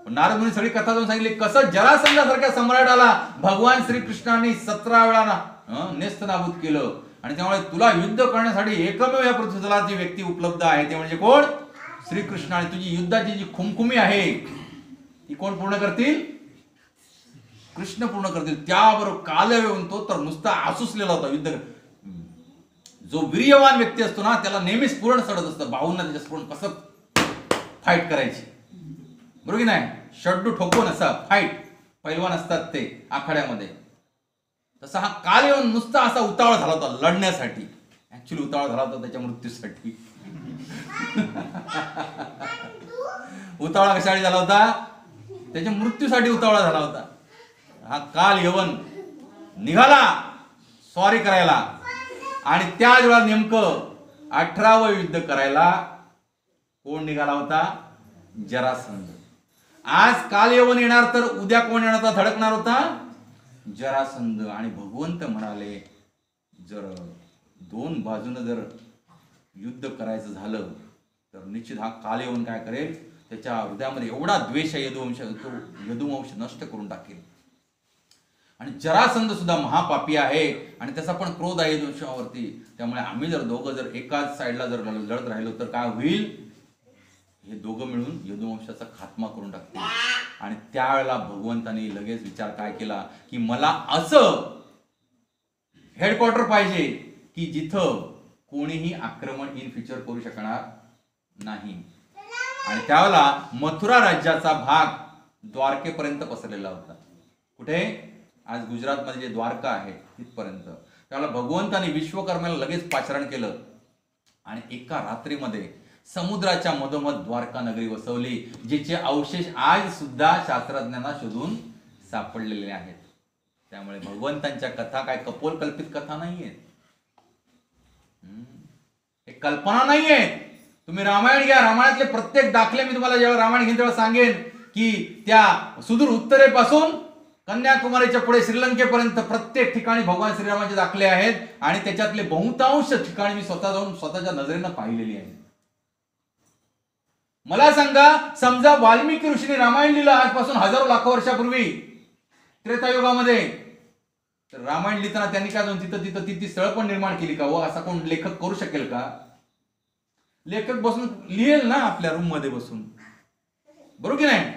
नारद मुनी सगळी कथा जाऊन सांगितली, कसं जरासंधासारख्या सम्राटाला भगवान श्रीकृष्णांनी 17 वेळा नेस्त नाबूद केलं. आणि त्यामुळे तुला युद्ध करण्यासाठी एकमेव या पृथ्वीतला जी व्यक्ती उपलब्ध आहे ते म्हणजे कोण? श्रीकृष्ण. आणि तुझी युद्धाची जी खुमखुमी आहे ती कोण पूर्ण करतील? कृष्ण पूर्ण करतील. त्याबरोबर कालयवन तो तर नुसता आसुसलेला होता. युद्ध जो वीर्यवान व्यक्ती असतो ना त्याला नेहमीच पूर्ण सडत असतं. बाहूंना त्याच्यासमोर कसं फाईट करायची, बरोबर की नाही? शड्डू ठोकून असा फाईट, पैलवान असतात ते आखाड्यामध्ये. तसा हा कालयवन नुसता असा उतावळा झाला होता लढण्यासाठी. ऍक्च्युली उतावळा झाला होता त्याच्या मृत्यूसाठी. उतावळा कशासाठी झाला होता? त्याच्या मृत्यूसाठी उतावळा झाला होता. हा कालयवन निघाला स्वारी करायला आणि त्याच वेळा नेमकं 18वं युद्ध करायला कोण निघाला होता? जरासंध. आज कालयवन येणार तर उद्या कोण येणार होता, धडकणार होता? जरासंध. आणि भगवंत म्हणाले, जर दोन बाजूने जर युद्ध करायचं झालं तर निश्चित हा कालयवन काय करेल, त्याच्या हृदयामध्ये एवढा द्वेष आहे यदुवंश, तो यदुवंश नष्ट करून टाकेल. आणि जरासंध सुद्धा महापापी आहे आणि त्याचा पण क्रोध आहे यदुवंशावरती. त्यामुळे आम्ही जर दोघं जर एकाच साईडला जर लढत राहिलो तर काय होईल, हे दोघं मिळून यदुवंशाचा खात्मा करून टाकतील. आणि त्यावेळेला भगवंतांनी लगेच विचार काय केला की मला असं हेडक्वार्टर पाहिजे की जिथं कोणीही आक्रमण इन फ्युचर करू शकणार नाही. आणि त्यावेळेला मथुरा राज्याचा भाग द्वारकेपर्यंत पसरलेला होता. कुठे? आज गुजरातमध्ये जे द्वारका आहे तिथपर्यंत. त्यावेळेला भगवंतांनी विश्वकर्म्याला लगेच पाचारण केलं आणि एका रात्रीमध्ये समुद्राच्या मधोमध द्वारका नगरी वसवली, जिचे अवशेष आज सुद्धा शास्त्रज्ञांना शोधून सापडलेले आहेत. त्यामुळे भगवंतांच्या कथा काय कपोलकल्पित कथा नाहीयेत, हे कल्पना नाहीयेत. तुम्ही रामायण घ्या, रामायणातले प्रत्येक दाखले मी तुम्हाला जेव्हा रामायण घेईन तेव्हा सांगेन की त्या सुदूर उत्तरेपासून कन्याकुमारीच्या पुढे श्रीलंकेपर्यंत प्रत्येक ठिकाणी भगवान श्रीरामाचे दाखले आहेत आणि त्याच्यातले बहुतांश ठिकाणी मी स्वतः जाऊन स्वतःच्या नजरेनं पाहिलेली आहे. मला सांगा, समजा वाल्मिकी ऋषीने रामायण लिहिलं आजपासून हजारो लाखो वर्षापूर्वी त्रेतायुगामध्ये, तर रामायण लिहिताना त्यांनी काय जाऊन तिथं ती स्थळ पण निर्माण केली का? व असा कोण लेखक करू शकेल का? लेखक बसून लिहेल ना आपल्या रूम मध्ये बसून, बरोबर की नाही?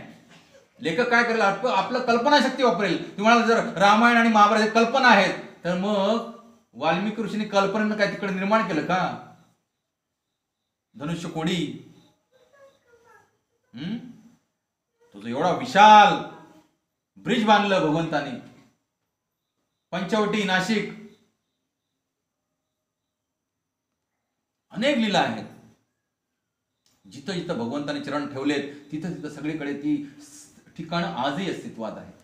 लेखक काय करेल? आपलं कल्पनाशक्ती वापरेल. तुम्हाला जर रामायण आणि महाभारत कल्पना आहेत, तर मग वाल्मिकी ऋषीने कल्पनेनं काय तिकडे निर्माण केलं का? धनुष्य कोडी, तो एवढा विशाल ब्रिज बांधलं भगवंतानी, पंचवटी, नाशिक, अनेक लीला आहेत. जिथं जिथं भगवंताने चरण ठेवलेत तिथं तिथं सगळीकडे ती ठिकाणं आजही अस्तित्वात आहेत.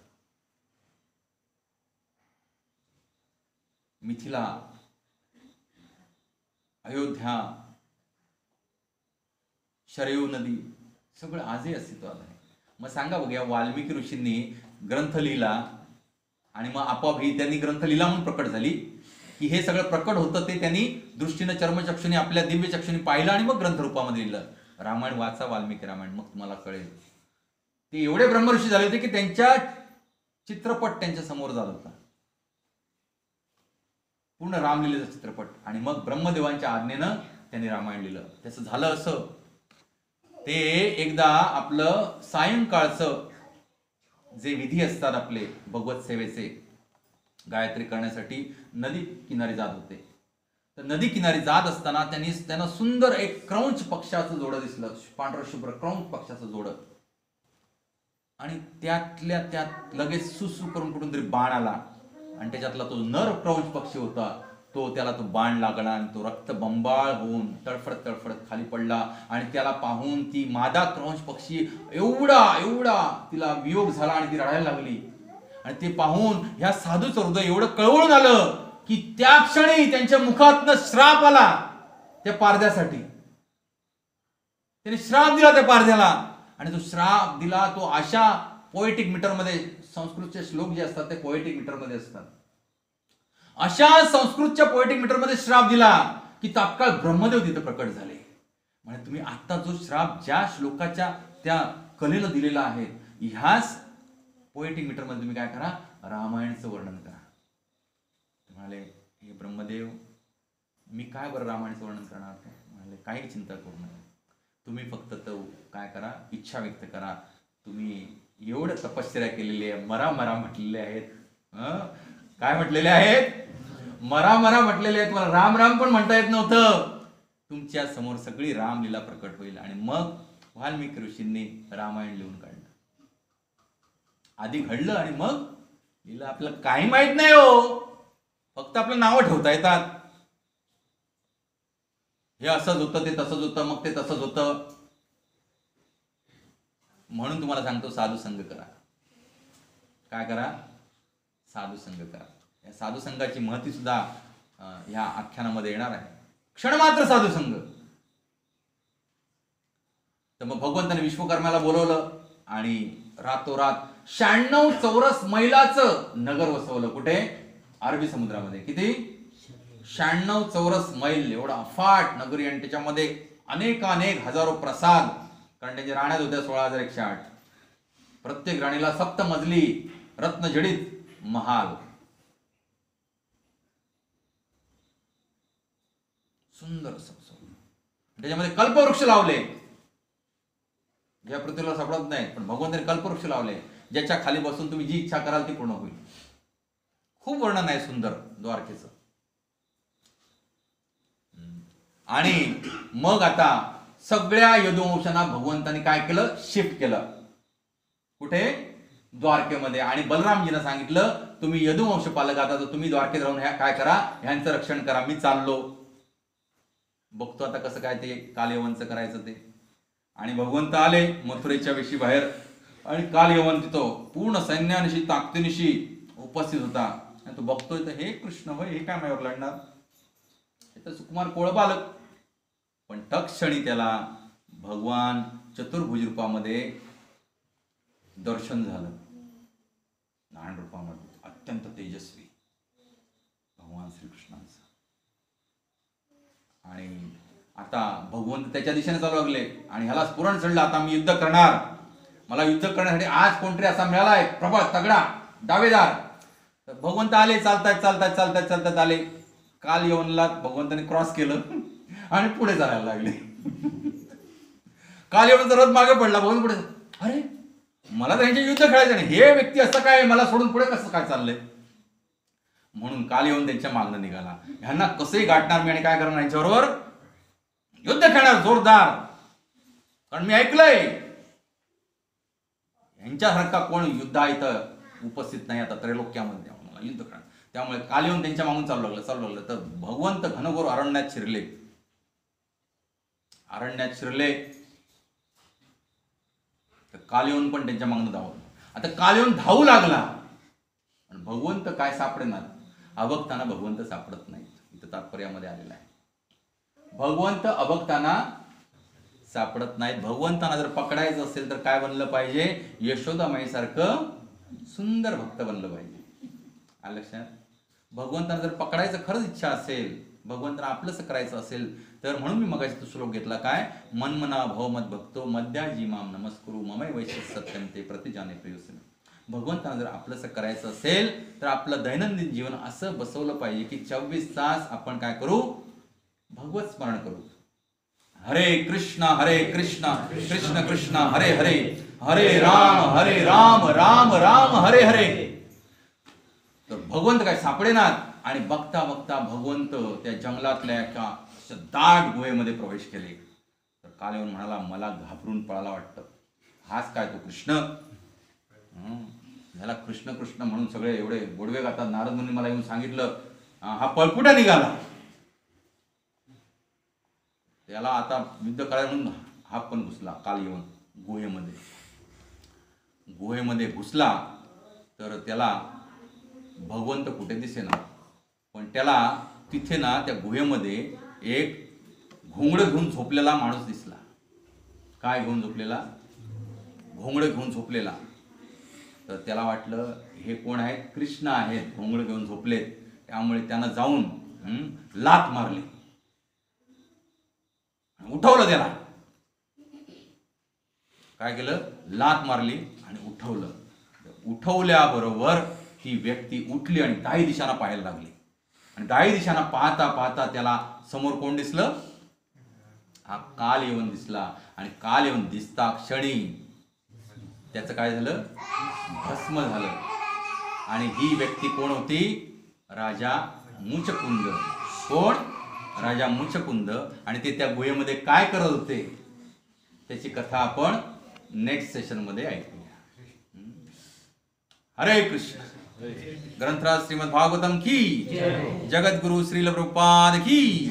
मिथिला, अयोध्या, शरयू नदी सगळं आजही अस्तित्वात आहे. मग सांगा बघूया, वाल्मिकी ऋषींनी ग्रंथ लिहिला आणि मग आपोआप ही त्यांनी ग्रंथ लिहिला म्हणून प्रकट झाली की हे सगळं प्रकट होतं ते त्यांनी दृष्टीनं चर्मचक्षुनी आपल्या दिव्य चक्षुनी पाहिलं आणि मग ग्रंथ रूपामध्ये लिहिलं. रामायण वाचा, वाल्मिकी रामायण, मग तुम्हाला कळेल. ते एवढे ब्रह्मऋषी झाले होते की त्यांच्या चित्रपट त्यांच्या समोर झाला होता, पूर्ण रामलीलेचा चित्रपट. आणि मग ब्रह्मदेवांच्या आज्ञेनं त्यांनी रामायण लिहिलं. त्याचं झालं असं, ते एकदा आपलं सायंकाळचं जे विधी असतात आपले भगवत सेवेचे, गायत्री करण्यासाठी नदी किनारी जात होते. तर नदी किनारी जात असताना त्यांना सुंदर एक क्रौंच पक्षाचं जोडं दिसलं, पांढरं शुभ्र क्रौंच पक्षाचं जोडं. आणि त्यातल्या त्यात लगेच सुसू करून कुठून तरी बाण आला आणि त्याच्यातला तो नर क्रौंच पक्षी होता, त्याला तो बाण लागला आणि तो रक्त बंबाळ होऊन तडफडत तडफडत खाली पडला. आणि त्याला पाहून ती मादा क्रौंच पक्षी एवढा तिला वियोग झाला आणि ती रडायला लागली. आणि ते पाहून ह्या साधूचं हृदय एवढं कळवळून आलं की त्या क्षणी त्यांच्या मुखातनं श्राप आला त्या पारध्यासाठी. त्याने श्राप दिला त्या पारध्याला आणि तो श्राप दिला तो अशा पोएटिक मीटरमध्ये, संस्कृतचे श्लोक जे असतात ते पोएटिक मीटरमध्ये असतात, अशा संस्कृतच्या पोएटिक मीटरमध्ये श्राप दिला की तात्काळ ब्रह्मदेव तिथे प्रकट झाले. म्हणजे तुम्ही आता जो श्राप ज्या श्लोकाच्या त्या कलेला दिलेला आहे, ह्याच पोएटिक मीटरमध्ये तुम्ही काय करा, रामायणाचं वर्णन करा. म्हणाले, हे ब्रह्मदेव, मी काय बरं रामायणाचं वर्णन करणार? म्हणाले, काही चिंता करू नका, तुम्ही फक्त तो काय करा, इच्छा व्यक्त करा. तुम्ही एवढं तपश्चर्या केलेली आहे, मरा म्हटलेले आहेत, काय म्हटलेले आहेत, मरा म्हटलेले आहेत. मला राम राम पण म्हणता येत नव्हतं. तुमच्या समोर सगळी रामलीला प्रकट होईल. आणि मग वाल्मिकी ऋषींनी रामायण लिहून काढलं. आधी घडलं आणि मग लिहिलं. आपल्याला काही माहित नाही हो, फक्त आपलं नावं ठेवता येतात. हे असंच होतं, ते तसंच होतं, मग ते तसंच होतं. म्हणून तुम्हाला सांगतो, साधू संग करा. काय करा? साधू संग करा. या साधू संघाची महती सुद्धा ह्या आख्यानामध्ये येणार आहे. क्षणमात्र साधू संघ. तर मग भगवंताने विश्वकर्माला बोलवलं आणि रातोरात 96 चौरस मैलाचं नगर वसवलं. कुठे? अरबी समुद्रामध्ये. किती? 96 चौरस मैल एवढा अफाट नगरी. आणि त्याच्यामध्ये अनेक हजारो प्रसाद, कारण त्यांच्या राण्यात होत्या 16,108. प्रत्येक राणीला सप्तमजली रत्नजडित महाल, सुंदर त्याच्यामध्ये कल्पवृक्ष लावले, ज्या पृथ्वीला सापडत नाही, पण भगवंताने कल्पवृक्ष लावले, ज्याच्या खाली बसून तुम्ही जी इच्छा कराल ती पूर्ण होईल. खूप वर्णन आहे सुंदर द्वारकेचं. आणि मग आता सगळ्या यदुवंशांना भगवंतानी काय केलं? शिफ्ट केलं. कुठे? द्वारकेमध्ये. आणि बलरामजींना सांगितलं, तुम्ही यदुवंश पालक, आता तर तुम्ही द्वारकेत राहून काय करा, ह्यांचं रक्षण करा, मी चाललो. बघतो आता कसं काय ते कालयवनचं करायचं ते. आणि भगवंत आले मथुरेच्या वेशी बाहेर, आणि कालयवन तिथं पूर्ण सैन्यानिशी ताकदीनिशी उपस्थित होता. आणि तो बघतोय तर हे कृष्ण होय, हे काय माझ्यावर लढणार, हे तर सुकुमार कोळ बालक. पण तत्क्षणी त्याला भगवान चतुर्भुज रूपामध्ये दर्शन झालं, नारायण रूपामध्ये अत्यंत तेजस्वी भगवान श्रीकृष्णांचं. आणि आता भगवंत त्याच्या दिशेने चालू लागले आणि ह्याला स्फुरण चढलं, आता मी युद्ध करणार, मला युद्ध करण्यासाठी आज कोणतरी असा मिळालाय प्रबळ तगडा दावेदार. भगवंत आले, चालतात चालतात चालतात चालतात आले, कालयवनला भगवंताने क्रॉस केलं आणि पुढे जायला लागले. कालयवनचा रथ मागे पडला, भगवंत पुढे, अरे मला तर यांचे युद्ध खेळायचं नाही, हे व्यक्ती असं काय मला सोडून पुढे कसं काय चाललंय. म्हणून कालयवन त्यांच्या मागणं निघाला, ह्यांना कसंही गाठणार मी आणि काय करणार, यांच्याबरोबर युद्ध खेळणार जोरदार. कारण मी ऐकलंय यांच्यासारखा कोण युद्ध इथं उपस्थित नाही आता त्रैलोक्यामध्ये, मला युद्ध करणार. त्यामुळे कालयवन त्यांच्या मागून चालू लागलं. तर भगवंत घनघोर अरण्यात शिरले. तर कालयवन पण त्यांच्या मागून धावलं. आता कालयवन धावू लागला, पण भगवंत काय सापडेना, अभक्तांना भगवंत सापडत नाहीत. इथं तात्पर्यामध्ये आलेलं आहे, भगवंत अभक्तांना सापडत नाहीत. भगवंतांना जर पकडायचं असेल तर काय बनलं पाहिजे, यशोदामाईसारखं सुंदर भक्त बनलं पाहिजे. आलं लक्षात. भगवंतांना जर पकडायचं खरंच इच्छा असेल, भगवंतांना आपलंच करायचं असेल तर, म्हणून मी मगाशी तो श्लोक घेतला, काय, मनमना भवमत भक्तो मद्याजी माम नमस्कुरु ममै वैश्य सत्यम ते प्रतिजाने प्रियोसने. भगवंतांना जर आपलंच करायचं असेल तर आपलं दैनंदिन जीवन असं बसवलं पाहिजे की 24 तास आपण काय करू, भगवत स्मरण करू. हरे कृष्ण कृष्ण कृष्ण हरे हरे, हरे राम राम राम हरे हरे. तर भगवंत काय सापडेनात. आणि बघता बघता भगवंत त्या जंगलातल्या एका दाट गुहेमध्ये प्रवेश केले. तर कालयवन म्हणाला, मला घाबरून पळायला वाटतं, हाच काय तो कृष्ण. ह्याला कृष्ण कृष्ण म्हणून सगळे एवढे गोडवे गातात. नारद मुनी मला येऊन सांगितलं, हा पळपुटा निघाला, त्याला आता युद्ध करायला म्हणून हा पण घुसला. कालयवन गुहेमध्ये घुसला. तर त्याला भगवंत कुठे दिसेना, पण त्याला तिथे ना त्या गुहेमध्ये एक घोंगडं घेऊन झोपलेला माणूस दिसला. काय घेऊन झोपलेला, घोंगडं घेऊन झोपलेला. तर त्याला वाटलं हे कोण आहेत, कृष्ण आहेत, घोंगडं घेऊन झोपलेत. त्यामुळे त्यानं जाऊन लाथ मारली, उठवलं त्याला. काय केलं, लाथ मारली आणि उठवलं. उठवल्याबरोबर ती व्यक्ती उठली आणि 10 दिशांना पाहायला लागली. आणि 10 दिशांना पाहता पाहता त्याला समोर कोण दिसलं, हा कालयवन दिसला. आणि कालयवन दिसता क्षणी त्याचं काय झालं, भस्म झालं. आणि ही व्यक्ती कोण होती, राजा मुचकुंद. कोण, राजा मुचकुंद. आणि ते त्या गुहेमध्ये काय करत होते त्याची कथा आपण नेक्स्ट सेशन मध्ये ऐकूया. हरे कृष्ण. ग्रंथराज श्रीमद् भागवतम की, जगद्गुरु श्रील प्रभुपाद की.